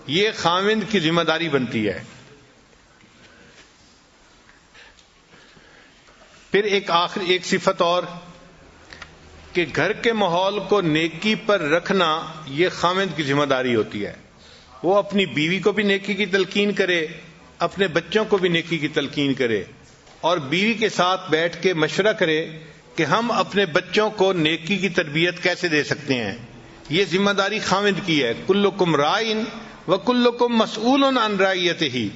یہ خاوند کی ذمہ داری بنتی ہے۔ پھر ایک صفت اور کہ گھر کے ماحول کو نیکی پر رکھنا یہ خاوند کی ذمہ داری ہوتی ہے۔ وہ اپنی بیوی کو بھی نیکی کی تلقین کرے، اپنے بچوں کو بھی نیکی کی تلقین کرے، اور بیوی کے ساتھ بیٹھ کے مشورہ کرے کہ ہم اپنے بچوں کو نیکی کی تربیت کیسے دے سکتے ہیں۔ یہ ذمہ داری خاوند کی ہے۔ کلکم رائن وکلکم مسئول عن رعیتہ،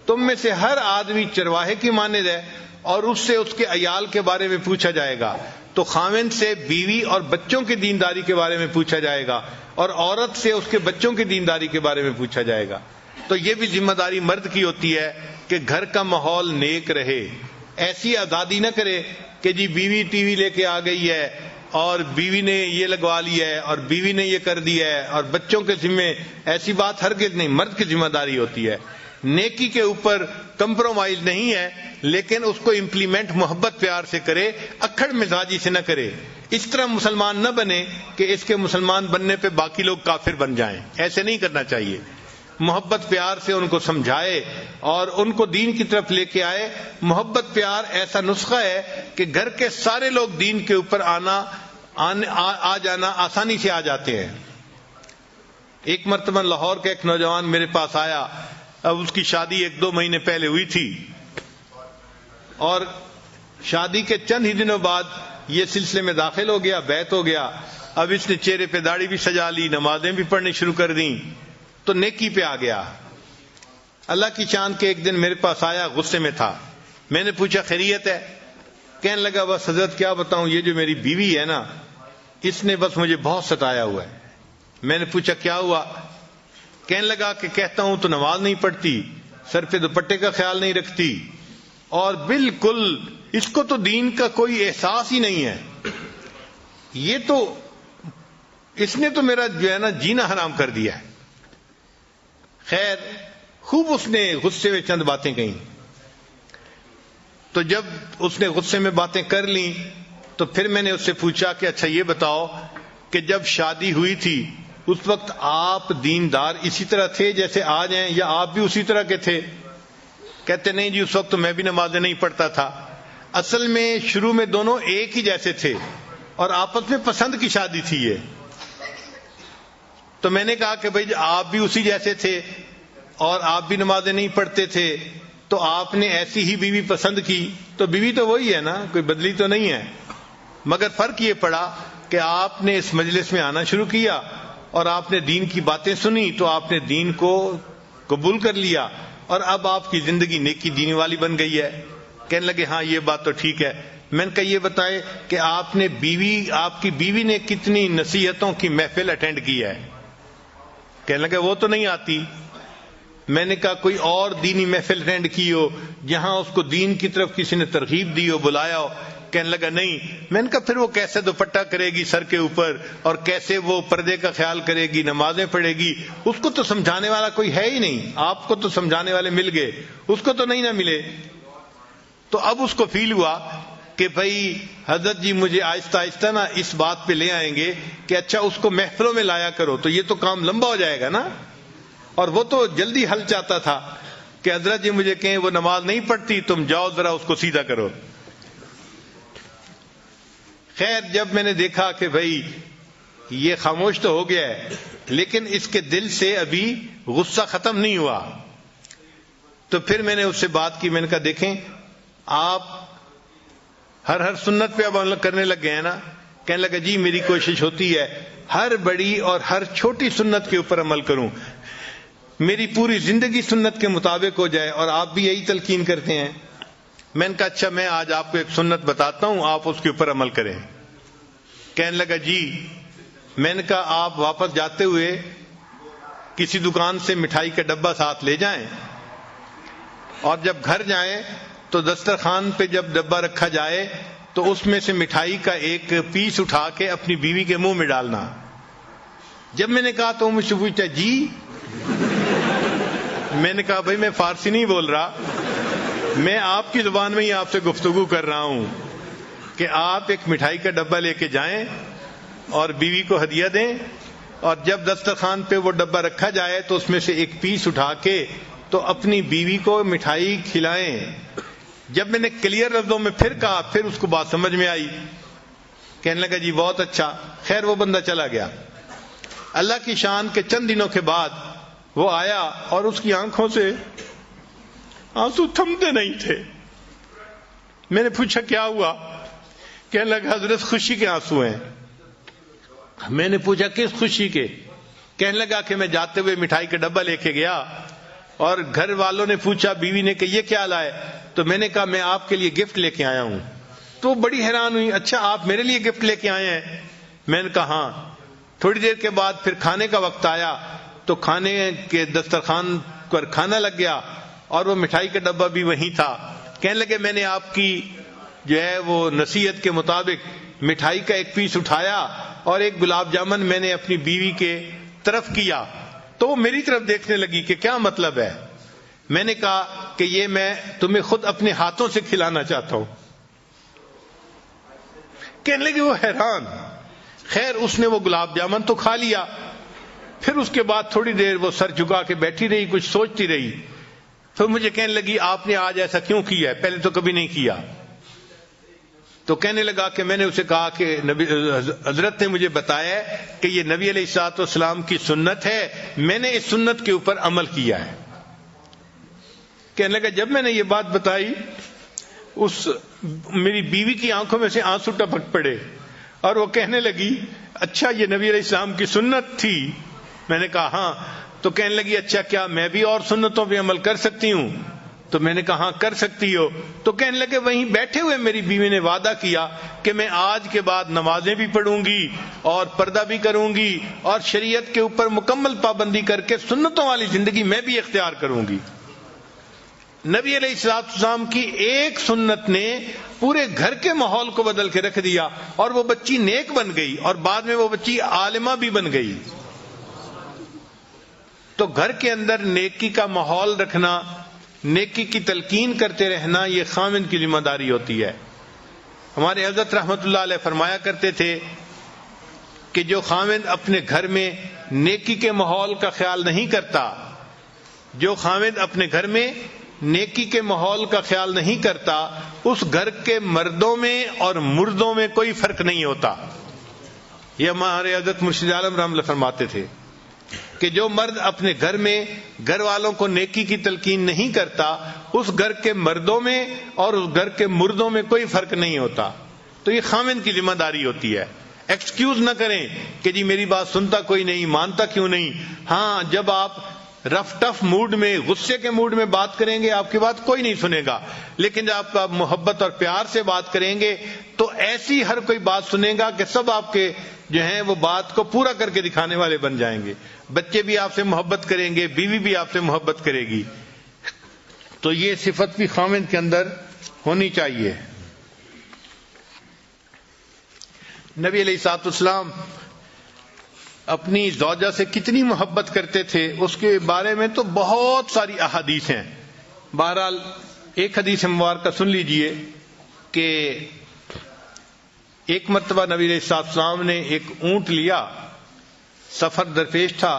تم میں سے ہر آدمی چرواہے کی مانند ہے اور اس سے اس کے عیال کے بارے میں پوچھا جائے گا۔ تو خاوند سے بیوی اور بچوں کی دینداری کے بارے میں پوچھا جائے گا، اور عورت سے اس کے بچوں کی دینداری کے بارے میں پوچھا جائے گا۔ تو یہ بھی ذمہ داری مرد کی ہوتی ہے کہ گھر کا ماحول نیک رہے۔ ایسی آزادی نہ کرے کہ جی بیوی ٹی وی لے کے آ گئی ہے اور بیوی نے یہ لگوا لیا ہے اور بیوی نے یہ کر دیا ہے اور بچوں کے ذمے، ایسی بات ہرگز نہیں۔ مرد کی ذمہ داری ہوتی ہے، نیکی کے اوپر کمپرومائز نہیں ہے، لیکن اس کو امپلیمنٹ محبت پیار سے کرے، اکھڑ مزاجی سے نہ کرے۔ اس طرح مسلمان نہ بنے کہ اس کے مسلمان بننے پہ باقی لوگ کافر بن جائیں، ایسے نہیں کرنا چاہیے۔ محبت پیار سے ان کو سمجھائے اور ان کو دین کی طرف لے کے آئے۔ محبت پیار ایسا نسخہ ہے کہ گھر کے سارے لوگ دین کے اوپر آ جانا آسانی سے آ جاتے ہیں۔ ایک مرتبہ لاہور کا ایک نوجوان میرے پاس آیا، اب اس کی شادی 1-2 مہینے پہلے ہوئی تھی، اور شادی کے چند ہی دنوں بعد یہ سلسلے میں داخل ہو گیا، بیعت ہو گیا۔ اب اس نے چہرے پہ داڑھی بھی سجا لی، نمازیں بھی پڑھنی شروع کر دیں، تو نیکی پہ آ گیا۔ اللہ کی شان کے ایک دن میرے پاس آیا، غصے میں تھا۔ میں نے پوچھا خیریت ہے؟ کہنے لگا بس حضرت کیا بتاؤں، یہ جو میری بیوی ہے نا، اس نے بس مجھے بہت ستایا ہوا ہے۔ میں نے پوچھا کیا ہوا؟ کہنے لگا کہ کہتا ہوں تو نماز نہیں پڑھتی، سر پہ دوپٹے کا خیال نہیں رکھتی، اور بالکل اس کو تو دین کا کوئی احساس ہی نہیں ہے۔ یہ تو اس نے تو میرا جو ہے نا جینا حرام کر دیا ہے۔ خیر، خوب اس نے غصے میں چند باتیں کہیں۔ تو جب اس نے غصے میں باتیں کر لیں تو پھر میں نے اس سے پوچھا کہ اچھا یہ بتاؤ کہ جب شادی ہوئی تھی اس وقت آپ دیندار اسی طرح تھے جیسے آج ہیں، یا آپ بھی اسی طرح کے تھے؟ کہتے نہیں جی، اس وقت تو میں بھی نمازیں نہیں پڑھتا تھا۔ اصل میں شروع میں دونوں ایک ہی جیسے تھے اور آپس میں پسند کی شادی تھی یہ۔ تو میں نے کہا کہ بھائی آپ بھی اسی جیسے تھے اور آپ بھی نمازیں نہیں پڑھتے تھے، تو آپ نے ایسی ہی بیوی پسند کی، تو بیوی تو وہی ہے نا، کوئی بدلی تو نہیں ہے، مگر فرق یہ پڑا کہ آپ نے اس مجلس میں آنا شروع کیا اور آپ نے دین کی باتیں سنی تو آپ نے دین کو قبول کر لیا، اور اب آپ کی زندگی نیکی دین والی بن گئی ہے۔ کہنے لگے ہاں یہ بات تو ٹھیک ہے۔ میں نے کہا یہ بتائے کہ آپ کی بیوی نے کتنی نصیحتوں کی محفل اٹینڈ کی ہے؟ کہنے لگے وہ تو نہیں آتی۔ میں نے کہا کوئی اور دینی محفل اٹینڈ کی ہو جہاں اس کو دین کی طرف کسی نے ترغیب دی ہو، بلایا ہو؟ کہنے لگا نہیں۔ میں نے کہا پھر وہ کیسے دوپٹہ کرے گی سر کے اوپر، اور کیسے وہ پردے کا خیال کرے گی، نمازیں پڑھے گی؟ اس کو تو سمجھانے والا کوئی ہے ہی نہیں۔ آپ کو تو سمجھانے والے مل گئے، اس کو تو نہیں نہ ملے۔ تو اب اس کو فیل ہوا کہ بھائی حضرت جی مجھے آہستہ آہستہ نا اس بات پہ لے آئیں گے کہ اچھا اس کو محفلوں میں لایا کرو، تو یہ تو کام لمبا ہو جائے گا نا۔ اور وہ تو جلدی حل چاہتا تھا کہ حضرت جی مجھے کہیں وہ نماز نہیں پڑھتی، تم جاؤ ذرا اس کو سیدھا کرو۔ خیر جب میں نے دیکھا کہ بھائی یہ خاموش تو ہو گیا ہے لیکن اس کے دل سے ابھی غصہ ختم نہیں ہوا، تو پھر میں نے اس سے بات کی۔ میں نے کہا دیکھیں آپ ہر سنت پہ اب عمل کرنے لگ گئے ہیں نا؟ کہنے لگا جی میری کوشش ہوتی ہے ہر بڑی اور ہر چھوٹی سنت کے اوپر عمل کروں، میری پوری زندگی سنت کے مطابق ہو جائے، اور آپ بھی یہی تلقین کرتے ہیں۔ میں نے کہا اچھا میں آج آپ کو ایک سنت بتاتا ہوں، آپ اس کے اوپر عمل کریں۔ کہنے لگا جی۔ میں نے کہا آپ واپس جاتے ہوئے کسی دکان سے مٹھائی کا ڈبہ ساتھ لے جائیں، اور جب گھر جائیں تو دسترخوان پہ جب ڈبہ رکھا جائے تو اس میں سے مٹھائی کا ایک پیس اٹھا کے اپنی بیوی کے منہ میں ڈالنا۔ جب میں نے کہا تو مجھ سے پوچھا جی؟ میں نے کہا بھائی میں فارسی نہیں بول رہا، میں آپ کی زبان میں ہی آپ سے گفتگو کر رہا ہوں کہ آپ ایک مٹھائی کا ڈبہ لے کے جائیں اور بیوی کو ہدیہ دیں، اور جب دسترخوان پہ وہ ڈبہ رکھا جائے تو اس میں سے ایک پیس اٹھا کے تو اپنی بیوی کو مٹھائی کھلائیں۔ جب میں نے کلیئر لفظوں میں پھر کہا پھر اس کو بات سمجھ میں آئی۔ کہنے لگا جی بہت اچھا۔ خیر وہ بندہ چلا گیا۔ اللہ کی شان کے چند دنوں کے بعد وہ آیا اور اس کی آنکھوں سے آنسو تھمتے نہیں تھے۔ میں نے پوچھا کیا ہوا؟ کہنے لگا حضرت خوشی کے آنسو ہیں۔ میں نے پوچھا کس خوشی کے؟ کہنے لگا کہ میں جاتے ہوئے مٹھائی کا ڈبہ لے کے گیا اور گھر والوں نے پوچھا، بیوی نے کہ یہ کیا لائے؟ تو میں نے کہا میں آپ کے لیے گفٹ لے کے آیا ہوں۔ تو بڑی حیران ہوئی، اچھا آپ میرے لیے گفٹ لے کے آئے ہیں؟ میں نے کہا ہاں۔ تھوڑی دیر کے بعد پھر کھانے کا وقت آیا تو کھانے کے دسترخوان پر کھانا لگ گیا اور وہ مٹھائی کا ڈبہ بھی وہیں تھا۔ کہنے لگے میں نے آپ کی جو ہے وہ نصیحت کے مطابق مٹھائی کا ایک پیس اٹھایا اور ایک گلاب جامن میں نے اپنی بیوی کے طرف کیا، تو وہ میری طرف دیکھنے لگی کہ کیا مطلب ہے؟ میں نے کہا کہ یہ میں تمہیں خود اپنے ہاتھوں سے کھلانا چاہتا ہوں۔ کہنے لگی وہ حیران۔ خیر اس نے وہ گلاب جامن تو کھا لیا، پھر اس کے بعد تھوڑی دیر وہ سر جھکا کے بیٹھی رہی، کچھ سوچتی رہی۔ پھر مجھے کہنے لگی آپ نے آج ایسا کیوں کیا ہے؟ پہلے تو کبھی نہیں کیا۔ تو کہنے لگا کہ میں نے اسے کہا کہ حضرت نے مجھے بتایا کہ یہ نبی علیہ الصلوۃ والسلام کی سنت ہے، میں نے اس سنت کے اوپر عمل کیا ہے۔ کہنے لگا جب میں نے یہ بات بتائی اس میری بیوی کی آنکھوں میں سے آنسو ٹپک پڑے اور وہ کہنے لگی اچھا یہ نبی علیہ السلام کی سنت تھی؟ میں نے کہا ہاں۔ تو کہنے لگی اچھا کیا میں بھی اور سنتوں پہ عمل کر سکتی ہوں؟ تو میں نے کہا ہاں کر سکتی ہو۔ تو کہنے لگے وہیں بیٹھے ہوئے میری بیوی نے وعدہ کیا کہ میں آج کے بعد نمازیں بھی پڑھوں گی اور پردہ بھی کروں گی اور شریعت کے اوپر مکمل پابندی کر کے سنتوں والی زندگی میں بھی اختیار کروں گی۔ نبی علیہ الصلوۃ والسلام کی ایک سنت نے پورے گھر کے ماحول کو بدل کے رکھ دیا اور وہ بچی نیک بن گئی اور بعد میں وہ بچی عالمہ بھی بن گئی۔ تو گھر کے اندر نیکی کا ماحول رکھنا، نیکی کی تلقین کرتے رہنا، یہ خاوند کی ذمہ داری ہوتی ہے۔ ہمارے حضرت رحمت اللہ علیہ فرمایا کرتے تھے کہ جو خاوند اپنے گھر میں نیکی کے ماحول کا خیال نہیں کرتا، جو خاوند اپنے گھر میں نیکی کے ماحول کا خیال نہیں کرتا، اس گھر کے مردوں میں اور مردوں میں کوئی فرق نہیں ہوتا۔ یہ ہمارے حضرت مرشد عالم رحمۃ اللہ فرماتے تھے کہ جو مرد اپنے گھر میں گھر والوں کو نیکی کی تلقین نہیں کرتا، اس گھر کے مردوں میں اور اس گھر کے مردوں میں کوئی فرق نہیں ہوتا۔ تو یہ خاوند کی ذمہ داری ہوتی ہے۔ ایکسکیوز نہ کریں کہ جی میری بات سنتا کوئی نہیں، مانتا کیوں نہیں۔ ہاں جب آپ رف ٹف موڈ میں، غصے کے موڈ میں بات کریں گے آپ کی بات کوئی نہیں سنے گا، لیکن جب آپ محبت اور پیار سے بات کریں گے تو ایسی ہر کوئی بات سنے گا کہ سب آپ کے جو ہیں وہ بات کو پورا کر کے دکھانے والے بن جائیں گے۔ بچے بھی آپ سے محبت کریں گے، بیوی بھی آپ سے محبت کرے گی۔ تو یہ صفت بھی خاوند کے اندر ہونی چاہیے۔ نبی علیہ الصلوۃ والسلام اپنی زوجہ سے کتنی محبت کرتے تھے اس کے بارے میں تو بہت ساری احادیث ہیں۔ بہرحال ایک حدیث مبارکہ سن لیجئے کہ ایک مرتبہ نبی علیہ الصلوۃ والسلام نے ایک اونٹ لیا، سفر درپیش تھا،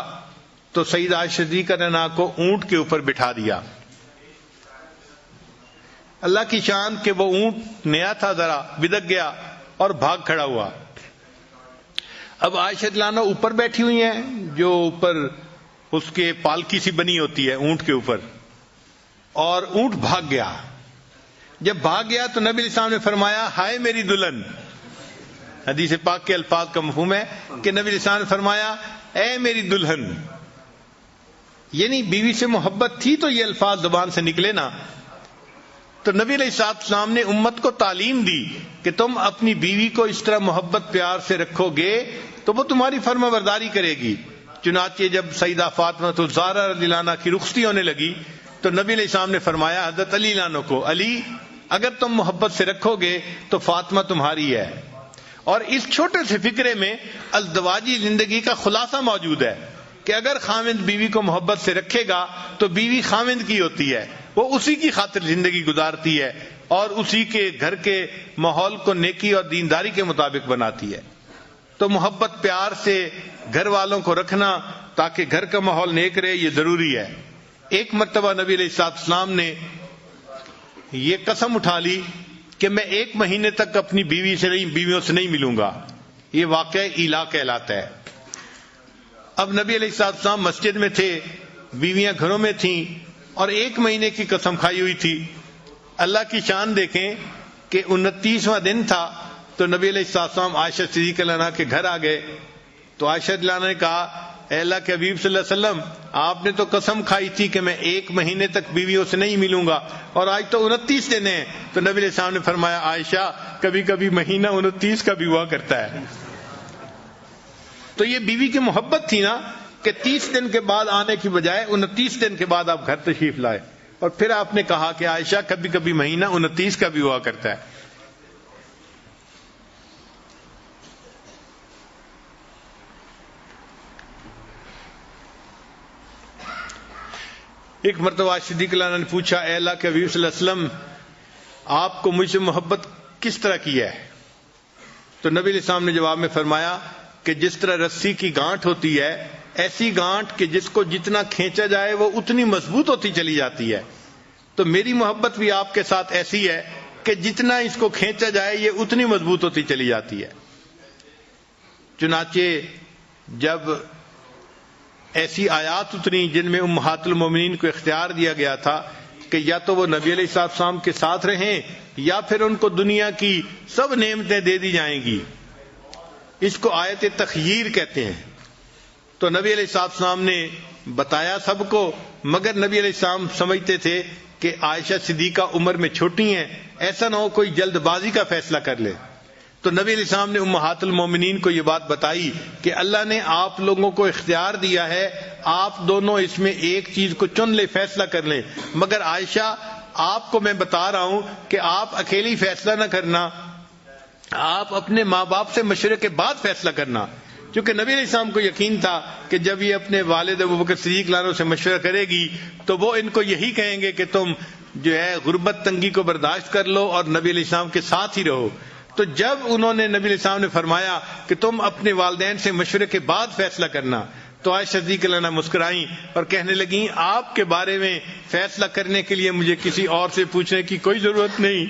تو سیدہ عائشہ صدیقہ نے کو اونٹ کے اوپر بٹھا دیا اللہ کی شان کہ وہ اونٹ نیا تھا، ذرا بدک گیا اور بھاگ کھڑا ہوا۔ اب عائشہ رضی اللہ عنہا اوپر بیٹھی ہوئی ہیں، جو اوپر اس کے پالکی سی بنی ہوتی ہے اونٹ کے اوپر، اور اونٹ بھاگ گیا۔ جب بھاگ گیا تو نبی علیہ السلام نے فرمایا ہائے میری دلہن۔ حدیث پاک کے الفاظ کا مفہوم ہے کہ نبی علیہ السلام نے فرمایا اے میری دلہن، یعنی بیوی سے محبت تھی تو یہ الفاظ زبان سے نکلے نا۔ تو نبی علیہ السلام نے امت کو تعلیم دی کہ تم اپنی بیوی کو اس طرح محبت پیار سے رکھو گے تو وہ تمہاری فرما برداری کرے گی۔ چنانچہ جب سیدہ فاطمہ الزہرا رضی اللہ عنہا کی رخصتی ہونے لگی تو نبی علیہ السلام نے فرمایا حضرت علی رضی اللہ عنہ کو، علی اگر تم محبت سے رکھو گے تو فاطمہ تمہاری ہے۔ اور اس چھوٹے سے فکرے میں ازدواجی زندگی کا خلاصہ موجود ہے کہ اگر خاوند بیوی کو محبت سے رکھے گا تو بیوی خاوند کی ہوتی ہے، وہ اسی کی خاطر زندگی گزارتی ہے اور اسی کے گھر کے ماحول کو نیکی اور دینداری کے مطابق بناتی ہے۔ تو محبت پیار سے گھر والوں کو رکھنا تاکہ گھر کا ماحول نیک رہے، یہ ضروری ہے۔ ایک مرتبہ نبی علیہ السلام نے یہ قسم اٹھا لی کہ میں 1 مہینے تک اپنی بیویوں سے نہیں ملوں گا۔ یہ واقعہ ایلا کہلاتا ہے۔ اب نبی علیہ السلام مسجد میں تھے، بیویاں گھروں میں تھیں اور 1 مہینے کی قسم کھائی ہوئی تھی۔ اللہ کی شان دیکھیں کہ 29واں دن تھا تو نبی علیہ السلام عائشہ صدیقہ رضی اللہ عنہا کے گھر آ گئے تو عائشہ رضی اللہ عنہا نے کہا اے اللہ کے حبیب صلی اللہ علیہ وسلم، آپ نے تو قسم کھائی تھی کہ میں 1 مہینے تک بیویوں سے نہیں ملوں گا اور آج تو 29 دن ہیں۔ تو نبی علیہ السلام نے فرمایا عائشہ کبھی کبھی مہینہ 29 کا بھی ہوا کرتا ہے۔ تو یہ بیوی کی محبت تھی نا کہ 30 دن کے بعد آنے کی بجائے 29 دن کے بعد آپ گھر تشریف لائے، اور پھر آپ نے کہا کہ عائشہ کبھی کبھی مہینہ 29 کا بھی ہوا کرتا ہے۔ ایک مرتبہ صدیق اللہ نے پوچھا اے اللہ کے حبیب صلی اللہ علیہ وسلم، آپ کو مجھ سے محبت کس طرح کی ہے؟ تو نبی علیہ السلام نے جواب میں فرمایا کہ جس طرح رسی کی گانٹھ ہوتی ہے، ایسی گانٹھ کہ جس کو جتنا کھینچا جائے وہ اتنی مضبوط ہوتی چلی جاتی ہے۔ تو میری محبت بھی آپ کے ساتھ ایسی ہے کہ جتنا اس کو کھینچا جائے یہ اتنی مضبوط ہوتی چلی جاتی ہے۔ چنانچہ جب ایسی آیات اتری جن میں امہات المومنین کو اختیار دیا گیا تھا کہ یا تو وہ نبی علیہ السلام کے ساتھ رہیں یا پھر ان کو دنیا کی سب نعمتیں دے دی جائیں گی، اس کو آیت تخییر کہتے ہیں۔ تو نبی علیہ السلام نے بتایا سب کو، مگر نبی علیہ السلام سمجھتے تھے کہ عائشہ صدیقہ عمر میں چھوٹی ہیں، ایسا نہ ہو کوئی جلد بازی کا فیصلہ کر لے۔ تو نبی علیہ السلام نے امہات المومنین کو یہ بات بتائی کہ اللہ نے آپ لوگوں کو اختیار دیا ہے، آپ دونوں اس میں ایک چیز کو چن لے، فیصلہ کر لیں، مگر عائشہ آپ کو میں بتا رہا ہوں کہ آپ اکیلی فیصلہ نہ کرنا، آپ اپنے ماں باپ سے مشورے کے بعد فیصلہ کرنا، کیونکہ نبی علیہ السلام کو یقین تھا کہ جب یہ اپنے والد ابوبکر صدیق رضی اللہ عنہ سے مشورہ کرے گی تو وہ ان کو یہی کہیں گے کہ تم جو ہے غربت تنگی کو برداشت کر لو اور نبی علیہ السلام کے ساتھ ہی رہو۔ تو جب انہوں نے نبی علیہ السلام نے فرمایا کہ تم اپنے والدین سے مشورے کے بعد فیصلہ کرنا، تو عائشہ صدیقہ رضی اللہ عنہا مسکرائیں اور کہنے لگیں آپ کے بارے میں فیصلہ کرنے کے لیے مجھے کسی اور سے پوچھنے کی کوئی ضرورت نہیں،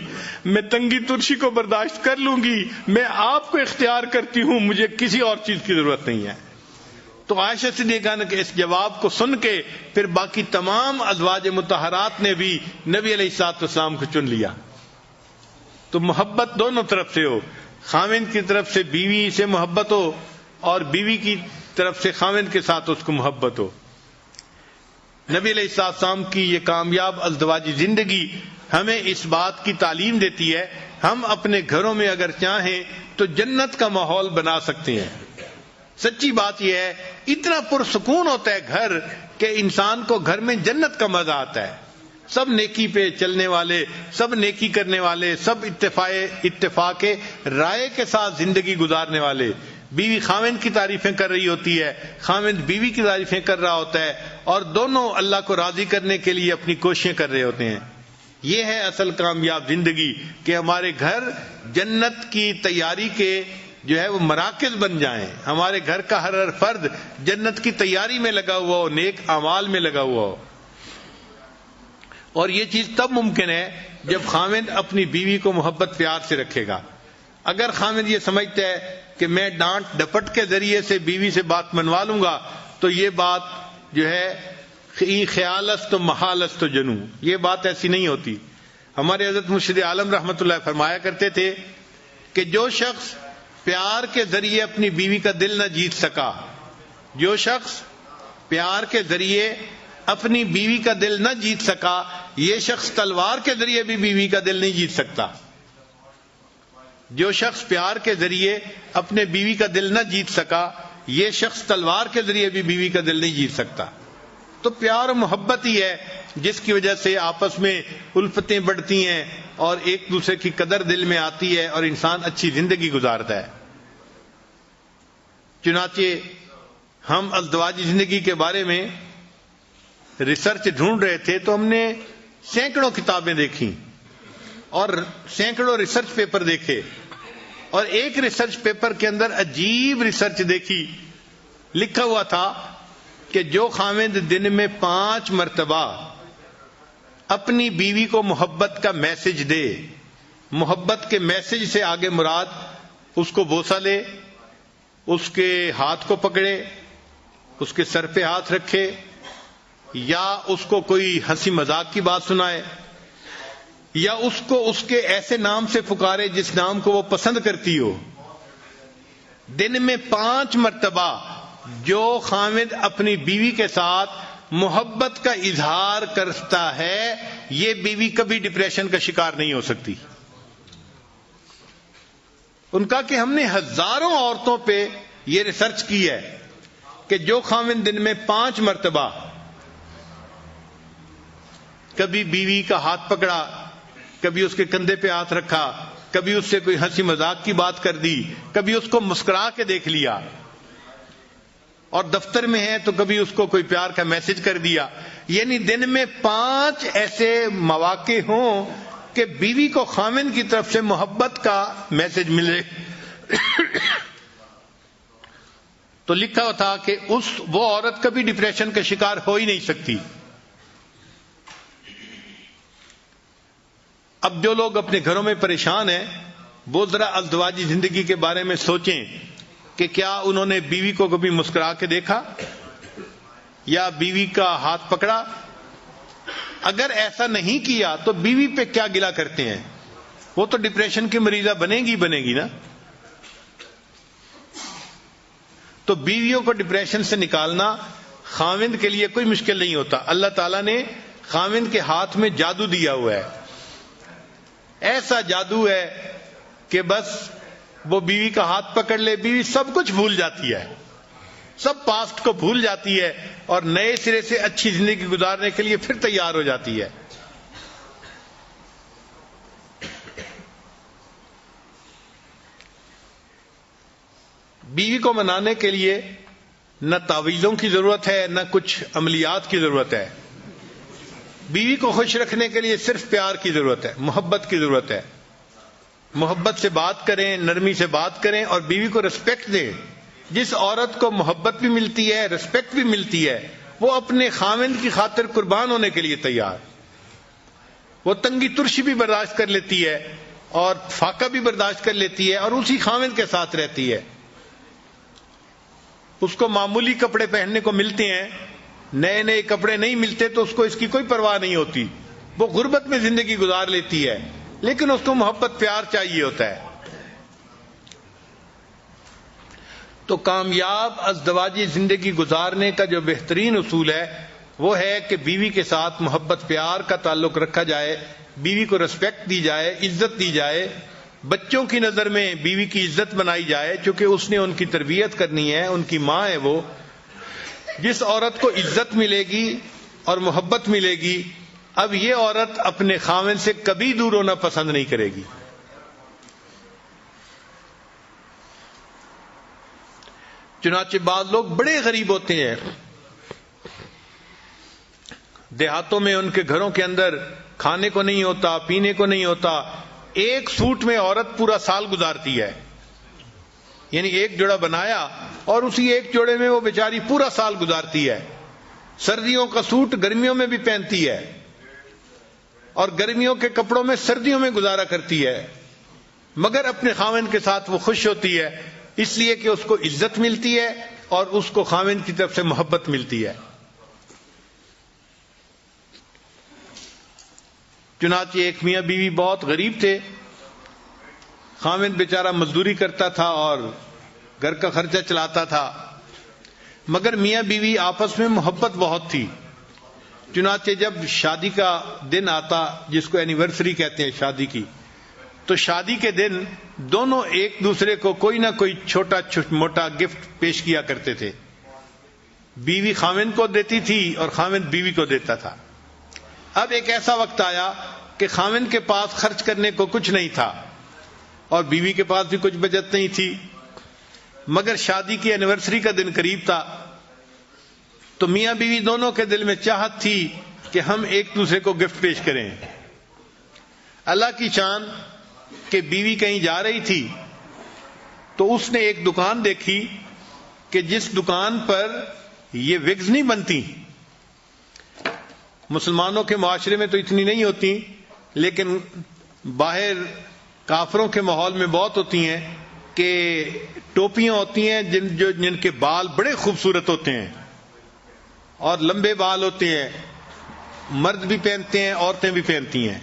میں تنگی ترشی کو برداشت کر لوں گی، میں آپ کو اختیار کرتی ہوں، مجھے کسی اور چیز کی ضرورت نہیں ہے۔ تو عائشہ صدیقہ کے اس جواب کو سن کے پھر باقی تمام ازواج مطہرات نے بھی نبی علیہ السلام کو چن لیا۔ تو محبت دونوں طرف سے ہو، خاوند کی طرف سے بیوی سے محبت ہو اور بیوی کی طرف سے خاوند کے ساتھ اس کو محبت ہو۔ نبی علیہ السلام کی یہ کامیاب ازدواجی زندگی ہمیں اس بات کی تعلیم دیتی ہے ہم اپنے گھروں میں اگر چاہیں تو جنت کا ماحول بنا سکتے ہیں۔ سچی بات یہ ہے اتنا پرسکون ہوتا ہے گھر کہ انسان کو گھر میں جنت کا مزہ آتا ہے، سب نیکی پہ چلنے والے، سب نیکی کرنے والے، سب اتفاق رائے کے ساتھ زندگی گزارنے والے، بیوی خاوند کی تعریفیں کر رہی ہوتی ہے، خاوند بیوی کی تعریفیں کر رہا ہوتا ہے، اور دونوں اللہ کو راضی کرنے کے لیے اپنی کوششیں کر رہے ہوتے ہیں۔ یہ ہے اصل کامیاب زندگی کہ ہمارے گھر جنت کی تیاری کے جو ہے وہ مراکز بن جائیں، ہمارے گھر کا ہر فرد جنت کی تیاری میں لگا ہوا ہو، نیک اعمال میں لگا ہوا ہو۔ اور یہ چیز تب ممکن ہے جب خاوند اپنی بیوی کو محبت پیار سے رکھے گا. اگر خاوند یہ سمجھتا ہے کہ میں ڈانٹ ڈپٹ کے ذریعے سے بیوی سے بات منوا لوں گا تو یہ بات جو ہے خیالست و محالست و جنو، یہ بات ایسی نہیں ہوتی. ہمارے حضرت مرشد عالم رحمت اللہ فرمایا کرتے تھے کہ جو شخص پیار کے ذریعے اپنی بیوی کا دل نہ جیت سکا، جو شخص پیار کے ذریعے اپنی بیوی کا دل نہ جیت سکا، یہ شخص تلوار کے ذریعے بھی بیوی کا دل نہیں جیت سکتا. جو شخص پیار کے ذریعے اپنے بیوی کا دل نہ جیت سکا، یہ شخص تلوار کے ذریعے بھی بیوی کا دل نہیں جیت سکتا. تو پیار و محبت ہی ہے جس کی وجہ سے آپس میں الفتیں بڑھتی ہیں اور ایک دوسرے کی قدر دل میں آتی ہے اور انسان اچھی زندگی گزارتا ہے. چنانچہ ہم ازدواجی زندگی کے بارے میں ریسرچ ڈھونڈ رہے تھے تو ہم نے سینکڑوں کتابیں دیکھیں اور سینکڑوں ریسرچ پیپر دیکھے، اور ایک ریسرچ پیپر کے اندر عجیب ریسرچ دیکھی. لکھا ہوا تھا کہ جو خاوند دن میں 5 مرتبہ اپنی بیوی کو محبت کا میسج دے، محبت کے میسج سے آگے مراد اس کو بوسہ لے، اس کے ہاتھ کو پکڑے، اس کے سر پہ ہاتھ رکھے، یا اس کو کوئی ہنسی مذاق کی بات سنائے، یا اس کو اس کے ایسے نام سے پکارے جس نام کو وہ پسند کرتی ہو. دن میں 5 مرتبہ جو خاوند اپنی بیوی کے ساتھ محبت کا اظہار کرتا ہے، یہ بیوی کبھی ڈپریشن کا شکار نہیں ہو سکتی. ان کا کہ ہم نے ہزاروں عورتوں پہ یہ ریسرچ کی ہے کہ جو خاوند دن میں 5 مرتبہ کبھی بیوی کا ہاتھ پکڑا، کبھی اس کے کندھے پہ ہاتھ رکھا، کبھی اس سے کوئی ہنسی مذاق کی بات کر دی، کبھی اس کو مسکرا کے دیکھ لیا، اور دفتر میں ہے تو کبھی اس کو کوئی پیار کا میسج کر دیا، یعنی دن میں 5 ایسے مواقع ہوں کہ بیوی کو خاوند کی طرف سے محبت کا میسج ملے. تو لکھا ہوا تھا کہ وہ عورت کبھی ڈپریشن کا شکار ہو ہی نہیں سکتی. اب جو لوگ اپنے گھروں میں پریشان ہیں وہ ذرا ازدواجی زندگی کے بارے میں سوچیں کہ کیا انہوں نے بیوی کو کبھی مسکرا کے دیکھا یا بیوی کا ہاتھ پکڑا. اگر ایسا نہیں کیا تو بیوی پہ کیا گلہ کرتے ہیں؟ وہ تو ڈپریشن کی مریضہ بنے گی نا. تو بیویوں کو ڈپریشن سے نکالنا خاوند کے لیے کوئی مشکل نہیں ہوتا. اللہ تعالیٰ نے خاوند کے ہاتھ میں جادو دیا ہوا ہے، ایسا جادو ہے کہ بس وہ بیوی کا ہاتھ پکڑ لے، بیوی سب کچھ بھول جاتی ہے، سب پاسٹ کو بھول جاتی ہے اور نئے سرے سے اچھی زندگی گزارنے کے لیے پھر تیار ہو جاتی ہے. بیوی کو منانے کے لیے نہ تعویذوں کی ضرورت ہے نہ کچھ عملیات کی ضرورت ہے. بیوی کو خوش رکھنے کے لیے صرف پیار کی ضرورت ہے، محبت کی ضرورت ہے. محبت سے بات کریں، نرمی سے بات کریں اور بیوی کو رسپیکٹ دیں. جس عورت کو محبت بھی ملتی ہے، رسپیکٹ بھی ملتی ہے، وہ اپنے خاوند کی خاطر قربان ہونے کے لیے تیار. وہ تنگی ترشی بھی برداشت کر لیتی ہے اور فاقہ بھی برداشت کر لیتی ہے اور اسی خاوند کے ساتھ رہتی ہے. اس کو معمولی کپڑے پہننے کو ملتے ہیں، نئے نئے کپڑے نہیں ملتے تو اس کو اس کی کوئی پرواہ نہیں ہوتی. وہ غربت میں زندگی گزار لیتی ہے لیکن اس کو محبت پیار چاہیے ہوتا ہے. تو کامیاب ازدواجی زندگی گزارنے کا جو بہترین اصول ہے وہ ہے کہ بیوی کے ساتھ محبت پیار کا تعلق رکھا جائے، بیوی کو رسپیکٹ دی جائے، عزت دی جائے. بچوں کی نظر میں بیوی کی عزت بنائی جائے چونکہ اس نے ان کی تربیت کرنی ہے، ان کی ماں ہے وہ. جس عورت کو عزت ملے گی اور محبت ملے گی، اب یہ عورت اپنے خاوند سے کبھی دور ہونا پسند نہیں کرے گی. چنانچہ بعض لوگ بڑے غریب ہوتے ہیں، دیہاتوں میں ان کے گھروں کے اندر کھانے کو نہیں ہوتا، پینے کو نہیں ہوتا. ایک سوٹ میں عورت پورا سال گزارتی ہے، یعنی ایک جوڑا بنایا اور اسی ایک جوڑے میں وہ بیچاری پورا سال گزارتی ہے. سردیوں کا سوٹ گرمیوں میں بھی پہنتی ہے اور گرمیوں کے کپڑوں میں سردیوں میں گزارا کرتی ہے، مگر اپنے خاوند کے ساتھ وہ خوش ہوتی ہے، اس لیے کہ اس کو عزت ملتی ہے اور اس کو خاوند کی طرف سے محبت ملتی ہے۔ چنانچہ ایک میاں بیوی بہت غریب تھے، خاوند بیچارہ مزدوری کرتا تھا اور گھر کا خرچہ چلاتا تھا، مگر میاں بیوی آپس میں محبت بہت تھی۔ چنانچہ جب شادی کا دن آتا، جس کو اینیورسری کہتے ہیں شادی کی، تو شادی کے دن دونوں ایک دوسرے کو کوئی نہ کوئی چھوٹا موٹا گفٹ پیش کیا کرتے تھے۔ بیوی خاوند کو دیتی تھی اور خاوند بیوی کو دیتا تھا۔ اب ایک ایسا وقت آیا کہ خاوند کے پاس خرچ کرنے کو کچھ نہیں تھا اور بیوی کے پاس بھی کچھ بچت نہیں تھی، مگر شادی کی اینیورسری کا دن قریب تھا، تو میاں بیوی دونوں کے دل میں چاہت تھی کہ ہم ایک دوسرے کو گفٹ پیش کریں۔ اللہ کی شان کہ بیوی کہیں جا رہی تھی تو اس نے ایک دکان دیکھی کہ جس دکان پر یہ وگز نہیں بنتی، مسلمانوں کے معاشرے میں تو اتنی نہیں ہوتی، لیکن باہر کافروں کے ماحول میں بہت ہوتی ہیں کہ ٹوپیاں ہوتی ہیں جن کے بال بڑے خوبصورت ہوتے ہیں اور لمبے بال ہوتے ہیں، مرد بھی پہنتے ہیں عورتیں بھی پہنتی ہیں۔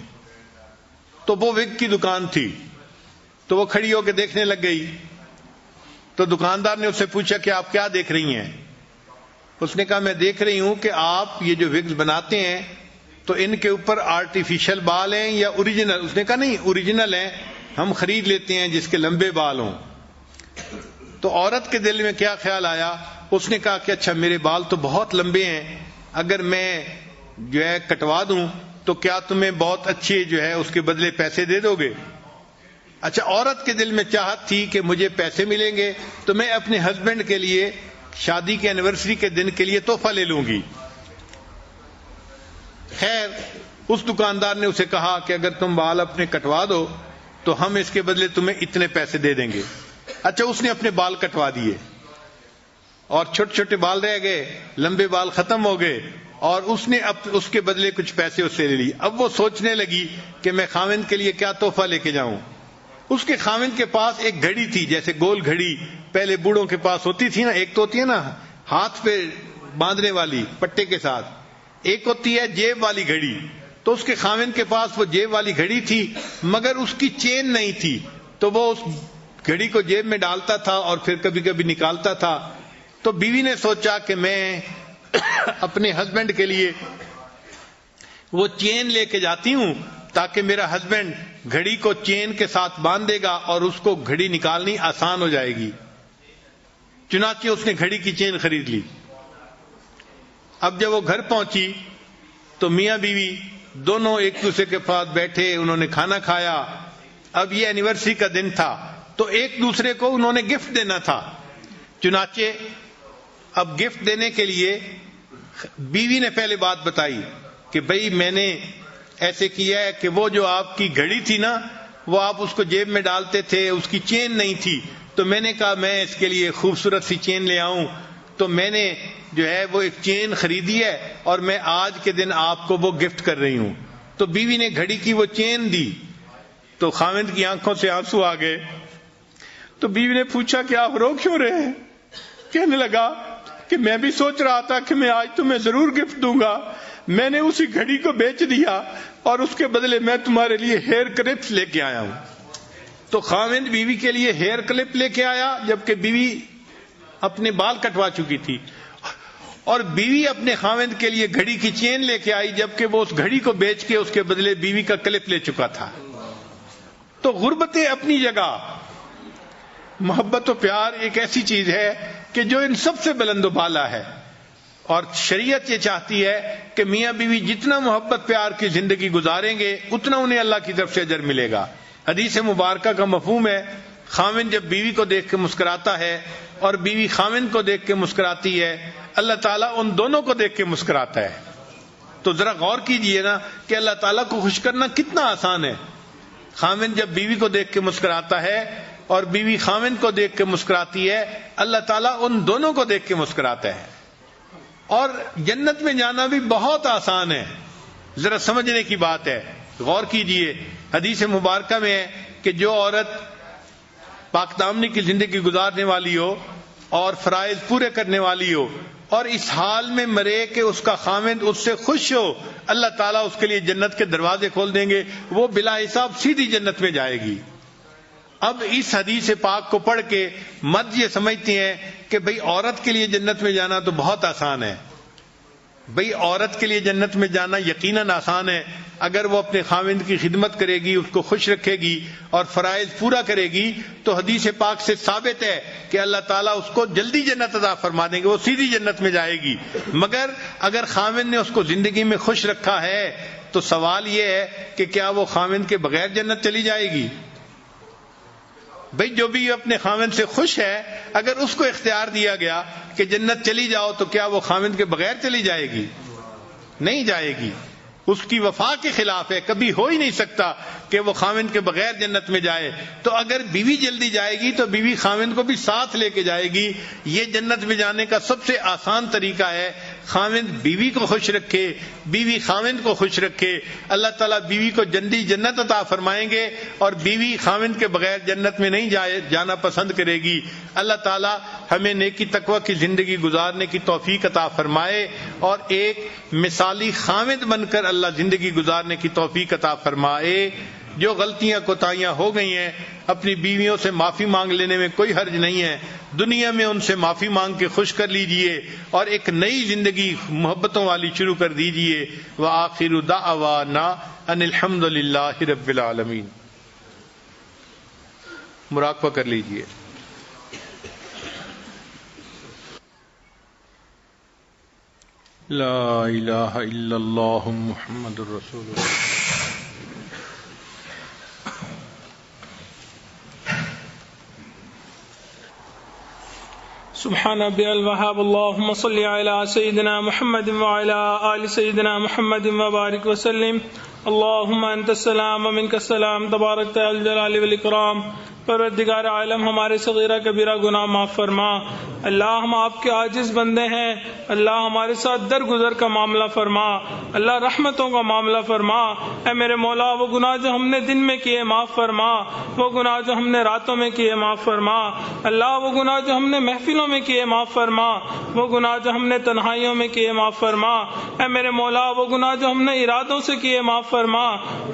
تو وہ وگ کی دکان تھی، تو وہ کھڑی ہو کے دیکھنے لگ گئی، تو دکاندار نے اس سے پوچھا کہ آپ کیا دیکھ رہی ہیں؟ اس نے کہا میں دیکھ رہی ہوں کہ آپ یہ جو وگز بناتے ہیں تو ان کے اوپر آرٹیفیشل بال ہیں یا اوریجنل؟ اس نے کہا نہیں، اوریجنل ہیں، ہم خرید لیتے ہیں جس کے لمبے بال ہوں۔ تو عورت کے دل میں کیا خیال آیا؟ اس نے کہا کہ اچھا میرے بال تو بہت لمبے ہیں، اگر میں جو ہے کٹوا دوں تو کیا تمہیں بہت اچھے جو ہے اس کے بدلے پیسے دے دو گے؟ اچھا، عورت کے دل میں چاہت تھی کہ مجھے پیسے ملیں گے تو میں اپنے ہسبینڈ کے لیے شادی کے اینیورسری کے دن کے لیے تحفہ لے لوں گی۔ خیر، اس دکاندار نے اسے کہا کہ اگر تم بال اپنے کٹوا دو تو ہم اس کے بدلے تمہیں اتنے پیسے دے دیں گے۔ اچھا، اس نے اپنے بال کٹوا دیے اور چھوٹے چھوٹے بال رہ گئے، لمبے بال ختم ہو گئے، اور اس نے اب اس کے بدلے کچھ پیسے اس سے لے لی۔ اب وہ سوچنے لگی کہ میں خاوند کے لیے کیا تحفہ لے کے جاؤں۔ اس کے خاوند کے پاس ایک گھڑی تھی، جیسے گول گھڑی پہلے بوڑھوں کے پاس ہوتی تھی نا، ایک تو ہوتی ہے نا ہاتھ پہ باندھنے والی پٹے کے ساتھ، ایک ہوتی ہے جیب والی گھڑی۔ تو اس کے خاوند کے پاس وہ جیب والی گھڑی تھی، مگر اس کی چین نہیں تھی، تو وہ اس گھڑی کو جیب میں ڈالتا تھا اور پھر کبھی کبھی نکالتا تھا۔ تو بیوی نے سوچا کہ میں اپنے ہسبینڈ کے لیے وہ چین لے کے جاتی ہوں تاکہ میرا ہسبینڈ گھڑی کو چین کے ساتھ باندھ دے گا اور اس کو گھڑی نکالنی آسان ہو جائے گی۔ چنانچہ اس نے گھڑی کی چین خرید لی۔ اب جب وہ گھر پہنچی تو میاں بیوی دونوں ایک دوسرے کے پاس بیٹھے، انہوں نے کھانا کھایا۔ اب یہ اینیورسری کا دن تھا تو ایک دوسرے کو انہوں نے گفٹ دینا تھا۔ چنانچہ اب گفٹ دینے کے لیے بیوی نے پہلے بات بتائی کہ بھئی میں نے ایسے کیا ہے کہ وہ جو آپ کی گھڑی تھی نا، وہ آپ اس کو جیب میں ڈالتے تھے، اس کی چین نہیں تھی، تو میں نے کہا میں اس کے لیے خوبصورت سی چین لے آؤں، تو میں نے جو ہے وہ ایک چین خریدی ہے اور میں آج کے دن آپ کو وہ گفٹ کر رہی ہوں۔ تو بیوی نے گھڑی کی وہ چین دی تو خاوند کی آنکھوں سے آنسو آ گئے۔ تو بیوی نے پوچھا کہ آپ رو کیوں رہے ہیں؟ کہنے لگا کہ میں بھی سوچ رہا تھا کہ میں آج تمہیں ضرور گفٹ دوں گا، میں نے اسی گھڑی کو بیچ دیا اور اس کے بدلے میں تمہارے لیے ہیئر کلپس لے کے آیا ہوں۔ تو خاوند بیوی کے لیے ہیئر کلپ لے کے آیا، جبکہ بیوی اپنے بال کٹوا چکی تھی، اور بیوی اپنے خاوند کے لیے گھڑی کی چین لے کے آئی، جبکہ وہ اس گھڑی کو بیچ کے اس کے بدلے بیوی کا کلپ لے چکا تھا۔ تو غربتیں اپنی جگہ، محبت و پیار ایک ایسی چیز ہے کہ جو ان سب سے بلند و بالا ہے، اور شریعت یہ چاہتی ہے کہ میاں بیوی جتنا محبت پیار کی زندگی گزاریں گے اتنا انہیں اللہ کی طرف سے اجر ملے گا۔ حدیث مبارکہ کا مفہوم ہے، خاوند جب بیوی کو دیکھ کے مسکراتا ہے اور بیوی خاوند کو دیکھ کے مسکراتی ہے، اللہ تعالیٰ ان دونوں کو دیکھ کے مسکراتا ہے۔ تو ذرا غور کیجئے نا کہ اللہ تعالیٰ کو خوش کرنا کتنا آسان ہے۔ خاوند جب بیوی کو دیکھ کے مسکراتا ہے اور بیوی خاوند کو دیکھ کے مسکراتی ہے، اللہ تعالیٰ ان دونوں کو دیکھ کے مسکراتا ہے۔ اور جنت میں جانا بھی بہت آسان ہے، ذرا سمجھنے کی بات ہے۔ غور کیجئے، حدیث مبارکہ میں ہے کہ جو عورت پاک دامنی کی زندگی گزارنے والی ہو اور فرائض پورے کرنے والی ہو اور اس حال میں مرے کہ اس کا خاوند اس سے خوش ہو، اللہ تعالیٰ اس کے لیے جنت کے دروازے کھول دیں گے، وہ بلا حساب سیدھی جنت میں جائے گی۔ اب اس حدیث پاک کو پڑھ کے مرد یہ سمجھتے ہیں کہ بھئی عورت کے لیے جنت میں جانا تو بہت آسان ہے، بھئی عورت کے لیے جنت میں جانا یقیناً آسان ہے، اگر وہ اپنے خاوند کی خدمت کرے گی، اس کو خوش رکھے گی اور فرائض پورا کرے گی تو حدیث پاک سے ثابت ہے کہ اللہ تعالیٰ اس کو جلدی جنت عطا فرما دیں گے، وہ سیدھی جنت میں جائے گی۔ مگر اگر خاوند نے اس کو زندگی میں خوش رکھا ہے تو سوال یہ ہے کہ کیا وہ خاوند کے بغیر جنت چلی جائے گی؟ بھئی جو بھی اپنے خاوند سے خوش ہے، اگر اس کو اختیار دیا گیا کہ جنت چلی جاؤ تو کیا وہ خاوند کے بغیر چلی جائے گی؟ نہیں جائے گی، اس کی وفا کے خلاف ہے، کبھی ہو ہی نہیں سکتا کہ وہ خاوند کے بغیر جنت میں جائے۔ تو اگر بیوی جلدی جائے گی تو بیوی خاوند کو بھی ساتھ لے کے جائے گی۔ یہ جنت میں جانے کا سب سے آسان طریقہ ہے، خاوند بیوی کو خوش رکھے، بیوی خاوند کو خوش رکھے، اللہ تعالیٰ بیوی کو جلدی جنت عطا فرمائیں گے اور بیوی خاوند کے بغیر جنت میں نہیں جانا پسند کرے گی۔ اللہ تعالیٰ ہمیں نیکی تقوی کی زندگی گزارنے کی توفیق عطا فرمائے اور ایک مثالی خاوند بن کر اللہ زندگی گزارنے کی توفیق عطا فرمائے۔ جو غلطیاں کوتاہیاں ہو گئی ہیں اپنی بیویوں سے معافی مانگ لینے میں کوئی حرج نہیں ہے، دنیا میں ان سے معافی مانگ کے خوش کر لیجئے اور ایک نئی زندگی محبتوں والی شروع کر دیجئے۔ وآخر دعوانا ان الحمد للہ رب العالمین۔ مراقبہ کر لیجئے۔ لا الہ الا اللہ محمد الرسول اللہ۔ سبحان ربی الوہاب، اللہم صلی علی سیدنا محمد وعلی آل سیدنا محمد وبارک وسلم۔ اللہم انت السلام ومنک السلام، تبارک الجلال والاکرام۔ پروردگار عالم ہمارے صغیرہ کبیرہ گناہ معاف فرما۔ اللہ ہم آپ کے عاجز بندے ہیں، اللہ ہمارے ساتھ درگزر کا معاملہ فرما، اللہ رحمتوں کا معاملہ فرما۔ اے میرے مولا، وہ گناہ جو ہم نے دن میں کیے معاف فرما، وہ گناہ جو ہم نے راتوں میں کیے معاف فرما، اللہ وہ گناہ جو ہم نے محفلوں میں کیے معاف فرما، وہ گناہ جو ہم نے تنہائیوں میں کیے معاف فرما۔ اے میرے مولا، وہ گناہ جو ہم نے ارادوں سے کیے معاف فرما،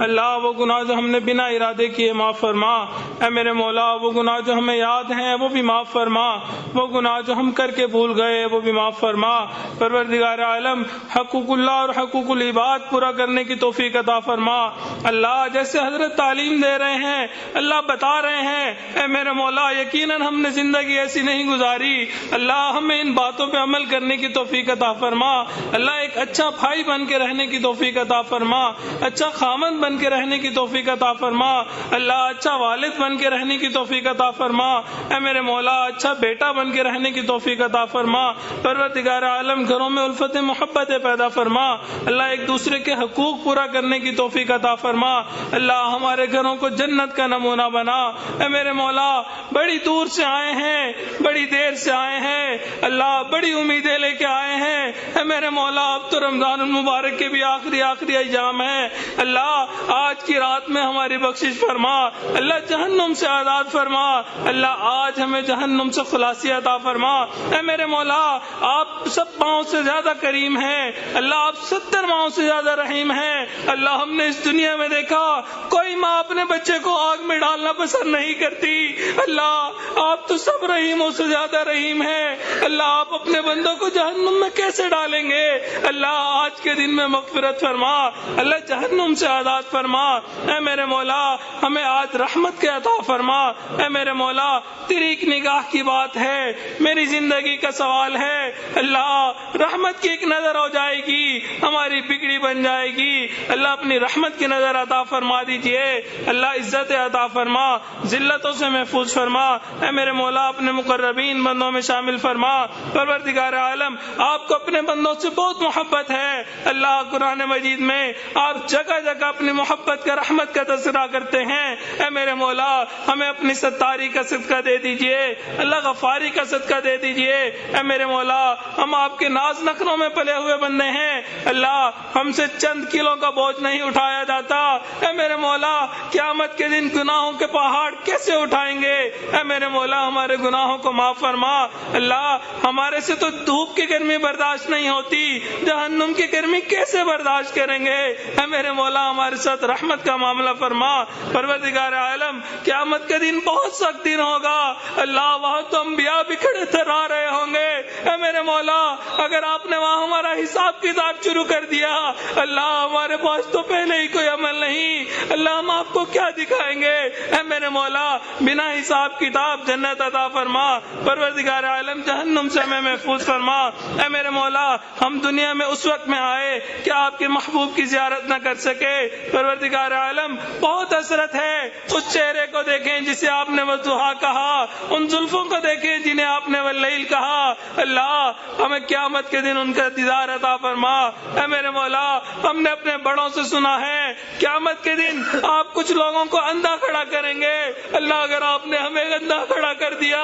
اللہ وہ گناہ جو ہم نے بنا ارادے کیے معاف فرما۔ اے میرے مولا، وہ گناہ جو ہمیں یاد ہیں وہ بھی معاف فرما، وہ گناہ جو ہم کر کے بھول گئے وہ بھی معاف فرما۔ پروردگار عالم حقوق اللہ اور حقوق العباد پورا کرنے کی توفیق عطا فرما۔ اللہ جیسے حضرت تعلیم دے رہے ہیں، اللہ بتا رہے ہیں، اے میرے مولا یقیناً ہم نے زندگی ایسی نہیں گزاری، اللہ ہمیں ان باتوں پہ عمل کرنے کی توفیق عطا فرما۔ اللہ ایک اچھا بھائی بن کے رہنے کی توفیق عطا فرما، اچھا خامن بن کے رہنے کی توفیق عطا فرما، اللہ اچھا والد بن کے رہنے کی توفیق عطا فرما۔ اے میرے مولا اچھا بیٹا بن کے رہنے کی توفیق عطا فرما۔ پروردگار عالم گھروں میں الفت محبت پیدا فرما، اللہ ایک دوسرے کے حقوق پورا کرنے کی توفیق عطا فرما۔ اللہ ہمارے گھروں کو جنت کا نمونہ بنا۔ اے میرے مولا بڑی دور سے آئے ہیں، بڑی دیر سے آئے ہیں، اللہ بڑی امیدیں لے کے آئے ہیں۔ اے میرے مولا اب تو رمضان المبارک کے بھی آخری ایام ہے، اللہ آج کی رات میں ہماری بخشش فرما، اللہ جہنم سے آزاد فرما، اللہ آج ہمیں جہنم سے خلاصی عطا فرما۔ اے میرے مولا آپ سب ماؤں سے زیادہ کریم ہیں، اللہ آپ 70 ماؤں سے زیادہ رحیم ہیں۔ اللہ ہم نے اس دنیا میں دیکھا کوئی ماں اپنے بچے کو آگ میں ڈالنا پسند نہیں کرتی، اللہ آپ تو سب رحیموں سے زیادہ رحیم ہیں، اللہ آپ اپنے بندوں کو جہنم میں کیسے ڈالیں گے؟ اللہ آج کے دن میں مغفرت فرما، اللہ جہنم سے آزاد فرما۔ اے میرے مولا ہمیں آج رحمت کے عطا فرما۔ اے میرے مولا تیری ایک نگاہ کی بات ہے، میری زندگی کا سوال ہے، اللہ رحمت کی ایک نظر ہو جائے گی ہماری بگڑی بن جائے گی، اللہ اپنی رحمت کی نظر عطا فرما دیجئے، اللہ عزت عطا فرما، ذلتوں سے محفوظ فرما، اے میرے مولا اپنے مقربین بندوں میں شامل فرما۔ پروردگار عالم آپ کو اپنے بندوں سے بہت محبت ہے اللہ، قرآن مجید میں آپ جگہ جگہ اپنی محبت کا، رحمت کا تذکرہ کرتے ہیں۔ اے میرے مولا ہمیں اپنی ستاری کا صدقہ دے دیجئے اللہ، غفاری کا صدقہ دے دیجئے۔ اے میرے مولا ہم آپ کے ناز نخروں میں پلے ہوئے بندے ہیں اللہ، ہم سے چند کلوں کا بوجھ نہیں اٹھایا جاتا۔ اے میرے مولا قیامت کے دن گناہوں کے پہاڑ کیسے اٹھائیں گے؟ اے میرے مولا ہمارے گناہوں کو معاف فرما اللہ، ہمارے سے تو دھوپ کی گرمی برداشت نہیں ہوتی، جہنم کی گرمی کیسے برداشت کریں گے؟ اے میرے مولا ہمارے ساتھ رحمت کا معاملہ فرما۔ پروردگار عالم قیامت کے دن بہت سخت دن ہوگا اللہ، وہاں تو انبیاء بھی کھڑے تھرا رہے ہوں گے۔ اے میرے مولا اگر آپ نے وہاں ہمارا حساب کتاب شروع کر دیا اللہ، ہمارے پاس تو پہلے ہی کوئی عمل نہیں اللہ، ہم آپ کو کیا دکھائیں گے؟ اے میرے مولا بنا حساب کتاب جنت عطا فرما۔ پروردگار عالم جہنم سے ہمیں محفوظ فرما۔ اے میرے مولا ہم دنیا میں اس وقت میں آئے کہ آپ کے محبوب کی زیارت نہ کر سکے۔ پروردگار عالم بہت حسرت ہے اس چہرے کو دیکھیں جسے آپ نے والضحیٰ کہا، ان زلفوں کو دیکھیں جنہیں آپ نے واللیل کہا اللہ، ہمیں قیامت کے دن ان کا دیدار عطا فرما۔ اے میرے مولا ہم نے اپنے بڑوں سے سنا ہے قیامت کے دن آپ کچھ لوگوں کو اندھا کھڑا کریں گے اللہ، اگر آپ نے ہمیں اندھا کھڑا کر دیا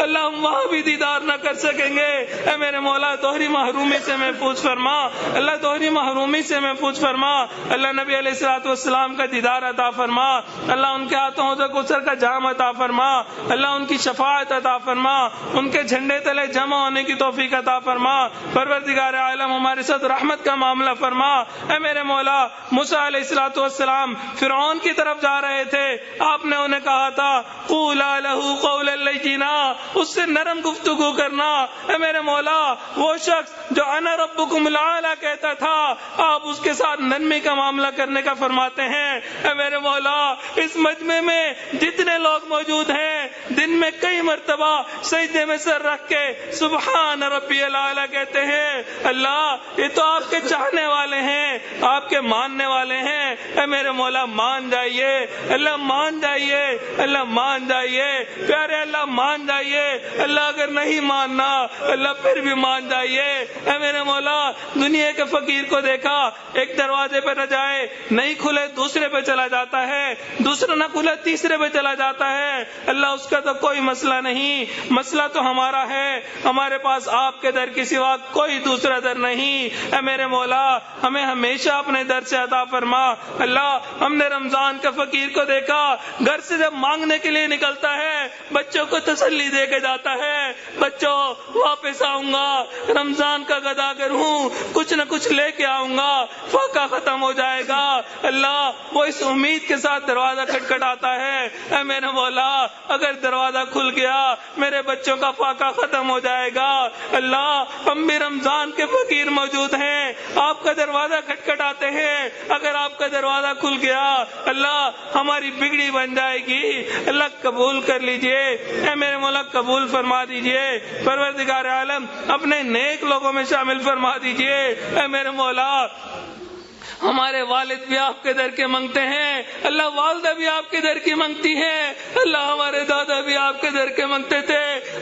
اللہ، ہم وہاں بھی دیدار نہ کر سکیں گے۔ اے میرے مولا دوہری محرومی سے محفوظ فرما اللہ، دوہری محرومی سے محفوظ فرما اللہ، نبی علیہ الصلوۃ والسلام کا دیدار عطا فرما اللہ، ان کے ہاتھوں حوض کوثر کا جام عطا فرما اللہ، ان کی شفاعت عطا فرما، ان کے جھنڈے تلے جمع ہونے کی توفیق عطا فرما۔ پروردگار عالم ہمارے ساتھ رحمت کا معاملہ فرما۔ اے میرے مولا موسیٰ علیہ الصلوۃ والسلام فرعون کی طرف جا رہے تھے، آپ نے انہیں کہا تھا قولا لہ قولا لینا، اس سے نرم گفتگو کرنا۔ اے میرے مولا وہ شخص جو انا ربکم الاعلی کہتا تھا، آپ اس کے ساتھ نرمی کا معاملہ کرنے کا فرماتے ہیں۔ اے میرے مولا اس مجمع میں جتنے لوگ موجود ہیں دن میں کئی مرتبہ سجدے میں سر رکھ کے سبحان ربی الاعلی کہتے ہیں اللہ، یہ تو آپ کے چاہنے والے ہیں، آپ کے ماننے والے ہیں۔ اے میرے مولا مان جائیے اللہ، مان جائیے اللہ، مان جائیے پیارے اللہ، مان جائیے اللہ، اگر نہیں ماننا اللہ پھر بھی مان جائیے۔ اے میرے مولا دنیا کے فقیر کو دیکھا، ایک دروازے پہ نہ جائے، نہیں کھلے دوسرے پہ چلا جاتا ہے، دوسرا نہ کھلے تیسرے پہ چلا جاتا ہے اللہ، اس کا تو کوئی مسئلہ نہیں، مسئلہ تو ہمارا ہے، ہمارے پاس آپ کے در کے سوا کوئی دوسرا در نہیں۔ اے میرے مولا ہمیں ہمیشہ اپنے در سے عطا فرما اللہ۔ ہم نے رمضان کا فقیر کو دیکھا، گھر سے جب مانگنے کے لیے نکلتا ہے بچوں کو تسلی دے کے جاتا ہے، بچوں واپس آؤں گا، رمضان کا گداگر ہوں، کچھ نہ کچھ لے کے آؤں گا، فاقہ ختم ہو جائے گا اللہ، وہ اس امید کے ساتھ دروازہ کھٹکھٹاتا ہے۔ اے میرے مولا اگر دروازہ کھل گیا میرے بچوں کا فاقہ ختم ہو جائے گا اللہ، ہم بھی رمضان کے فقیر موجود ہیں، آپ کا دروازہ کھٹکھٹاتے ہیں، اگر آپ کا دروازہ کھل گیا اللہ ہماری بگڑی بن جائے گی اللہ، قبول کر لیجئے اے میرے مولا، قبول فرما دیجئے۔ پروردگار عالم اپنے نیک لوگوں میں شامل فرما دیجئے۔ اے میرے مولا ہمارے والد بھی آپ کے در کے منگتے ہیں اللہ، والدہ بھی آپ کے در کی منگتی ہے اللہ، ہمارے دادا بھی آپ کے در کے منگتے تھے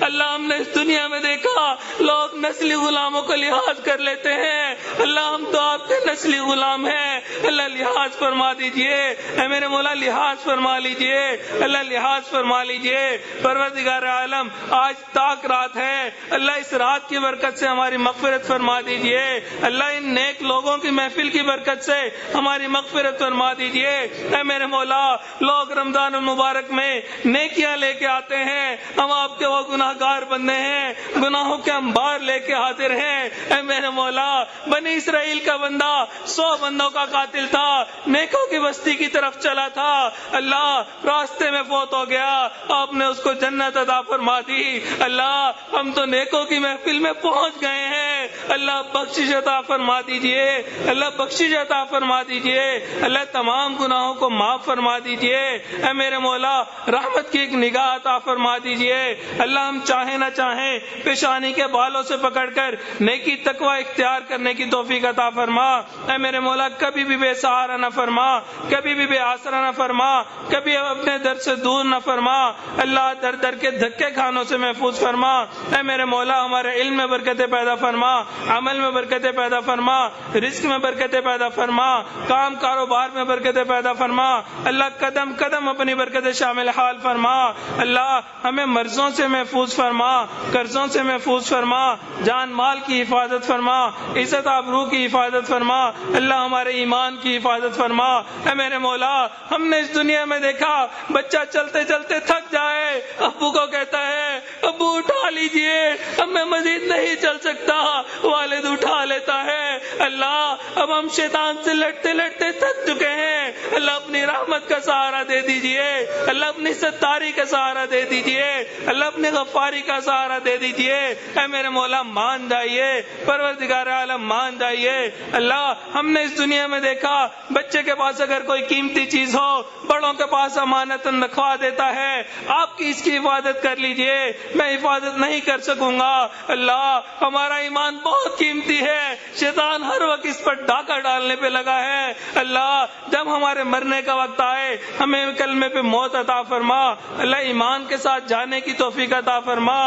اللہ، ہم نے اس دنیا میں دیکھا لوگ نسلی غلاموں کو لحاظ کر لیتے ہیں اللہ، ہم تو آپ کے نسلی غلام ہیں اللہ، لحاظ فرما دیجئے اے میرے مولا، لحاظ فرما لیجئے اللہ، لحاظ فرما لیجئے۔ پروردگار عالم آج تاک رات ہے اللہ، اس رات کی برکت سے ہماری مغفرت فرما دیجئے اللہ، ان نیک لوگوں کی محفل کی برکت سے ہماری مغفرت فرما دیجئے اے میرے مولا۔ لوگ رمضان المبارک میں نیکیاں لے کے آتے ہیں، ہم آپ کے وہ گناہ گار بندے ہیں، گناہوں کے انبار لے کے حاضر ہیں اے میرے مولا۔ بنی اسرائیل کا بندہ 100 بندوں کا قاتل تھا، نیکوں کی بستی کی طرف چلا تھا اللہ، راستے میں فوت ہو گیا، آپ نے اس کو جنت عطا فرما دی اللہ، ہم تو نیکوں کی محفل میں پہنچ گئے ہیں اللہ بخشش عطا فرما دیجئے، اللہ بخشش عطا فرما دیجئے، اللہ تمام گناہوں کو معاف فرما دیجئے، اے میرے مولا رحمت کی ایک نگاہ عطا فرما دیجئے، اللہ ہم چاہیں نہ چاہیں پیشانی کے بالوں سے پکڑ کر نیکی تقوی اختیار کرنے کی توفیق عطا فرما، اے میرے مولا کبھی بھی بے سہارا نہ فرما، کبھی بھی بے آسرا نہ فرما، کبھی اپنے در سے دور نہ فرما، اللہ در در کے دھکے کھانوں سے محفوظ فرما، اے میرے مولا ہمارے علم میں برکتیں پیدا فرما، عمل میں برکتیں پیدا فرما، رزق میں برکتیں پیدا فرما، کام کاروبار میں برکتیں پیدا فرما، اللہ قدم قدم اپنی برکتیں شامل حال فرما، اللہ ہمیں مرضوں سے محفوظ فرما، قرضوں سے محفوظ فرما، جان مال کی حفاظت فرما، عزت آبرو کی حفاظت فرما، اللہ ہمارے ایمان کی حفاظت فرما، اے میرے مولا ہم نے اس دنیا میں دیکھا بچہ چلتے چلتے تھک جائے ابو کو کہتا ہے ابو اٹھا لیجئے اب میں مزید نہیں چل سکتا، والد اٹھا لیتا ہے، اللہ اب ہم شیطان سے لڑتے لڑتے تھک چکے ہیں، اللہ اپنی رحمت کا سہارا دے دیجئے، اللہ اپنی ستاری کا سہارا دے دیجئے، اللہ اپنی غفاری کا سہارا دے دیجئے، اے میرے مولا مان جائیے، پروردگار عالم مان جائیے، اللہ ہم نے اس دنیا میں دیکھا بچے کے پاس اگر کوئی قیمتی چیز ہو بڑوں کے پاس امانتاً رکھوا دیتا ہے، آپ کی اس کی حفاظت کر لیجئے، میں حفاظت نہیں کر سکوں گا، اللہ ہمارا ایمان بہت قیمتی ہے، شیطان ہر وقت اس پر ڈاکہ ڈالنے پہ لگا ہے، اللہ جب ہمارے مرنے کا وقت آئے ہمیں کلمے پہ موت عطا فرما، اللہ ایمان کے ساتھ جانے کی توفیق عطا فرما،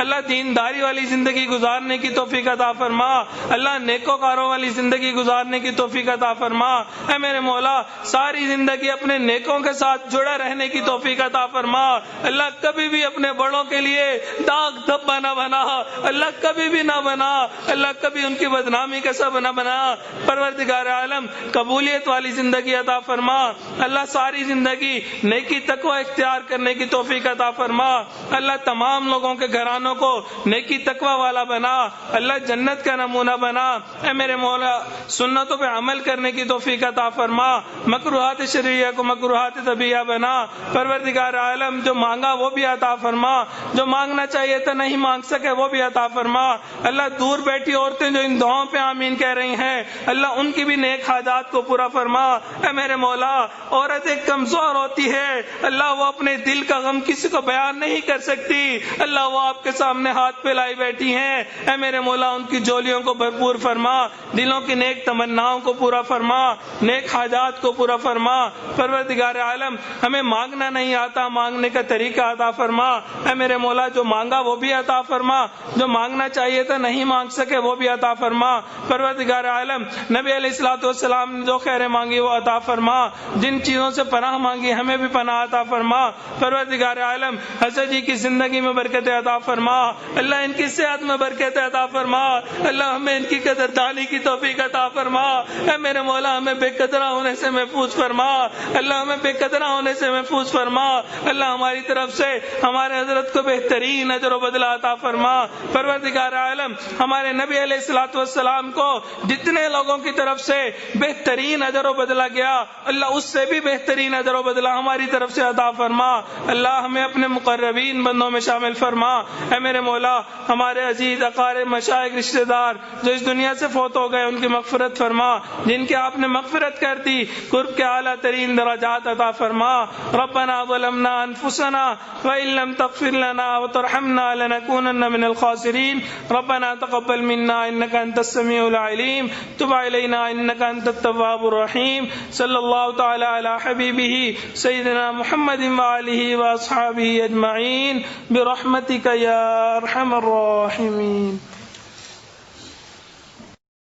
اللہ دینداری والی زندگی گزارنے کی توفیق عطا فرما، اللہ نیکوکاروں والی زندگی گزارنے کی توفیق عطا فرما، اے میرے مولا ساری زندگی اپنے نیکوں کے ساتھ جڑا رہنے کی توفیق عطا فرما، اللہ کبھی بھی اپنے بڑوں کے لیے داغ دھبا نہ بنا، اللہ کبھی بھی نہ بنا، اللہ کبھی ان کی بدنامی کا سبب نہ بنا، پروردگار عالم قبولیت والی زندگی عطا فرما، اللہ ساری زندگی نیکی تقوی اختیار کرنے کی توفیق عطا فرما، اللہ تمام لوگوں کے گھرانوں کو نیکی تقوی والا بنا، اللہ جنت کا نمونہ بنا، اے میرے مولا سنتوں پہ عمل کرنے کی توفیق عطا فرما، مکروہات شرعیہ کو مکروہات طبیعہ بنا، پروردگار عالم جو مانگا وہ بھی عطا فرما، جو مانگنا چاہیے تھا نہیں مانگ سکے وہ بھی عطا فرما، اللہ دور بیٹھی عورتیں جو ان دعاؤں پہ آمین کہہ رہی ہیں اللہ ان کی بھی نیک حاجات کو پورا فرما، اے میرے مولا عورت ایک کمزور ہوتی ہے اللہ وہ اپنے دل کا غم کسی کو بیان نہیں کر سکتی، اللہ وہ آپ کے سامنے ہاتھ پہ لائی بیٹھی ہیں، اے میرے مولا ان کی جولیوں کو بھرپور فرما، دلوں کی نیک تمناؤں کو پورا فرما، نیک حاجات کو پورا فرما، پروردگار عالم ہمیں مانگنا نہیں آتا مانگنے کا طریقہ عطا فرما، اے میرے مولا جو مانگا وہ بھی عطا فرما، جو مانگنا چاہیے تھا نہیں مانگ سکے وہ بھی عطا فرما، پروردگار عالم نبی علیہ الصلوۃ والسلام نے جو خیریں مانگی وہ عطا فرما، جن چیزوں سے پناہ مانگی ہمیں بھی پناہ عطا فرما، پروردگار عالم حضرت جی کی زندگی میں برکت عطا فرما، اللہ ان کی صحت میں برکت عطا فرما، اللہ ہمیں ان کی قدردانی کی توفیق عطا فرما، اے میرے مولا ہمیں بے قدرہ ہونے سے محفوظ فرما، اللہ ہمیں بے قدرہ ہونے سے محفوظ فرما، اللہ ہماری طرف سے ہمارے حضرت کو بہترین اجر و بدلہ عطا فرما، پروردگار عالم ہمارے نبی علیہ الصلوۃ والسلام کو جتنے لوگوں کی طرف سے بہترین اجر و بدلہ گیا اللہ اس سے بھی بہترین اجر و بدلہ ہماری طرف سے عطا فرما، اللہ ہمیں اپنے مقربین بندوں میں شامل فرما، اے میرے مولا ہمارے عزیز اقارب مشائخ رشتہ دار جو اس دنیا سے فوت ہو گئے ان کی مغفرت فرما، جن کے آپ نے مغفرت کر دی قرب کے اعلیٰ ترین درجات عطا فرما، ربنا ظلمنا انفسنا وان لم تغفر لنا وترحمنا لنكونن من الخاسرین، ربنا تقبل منا انك انت السميع العليم تب علينا انك انت التواب الرحيم، صلی اللہ تعالی علی حبیبہ سیدنا محمد وآلہ واصحابہ اجمعین برحمتک یا ارحم الراحمین۔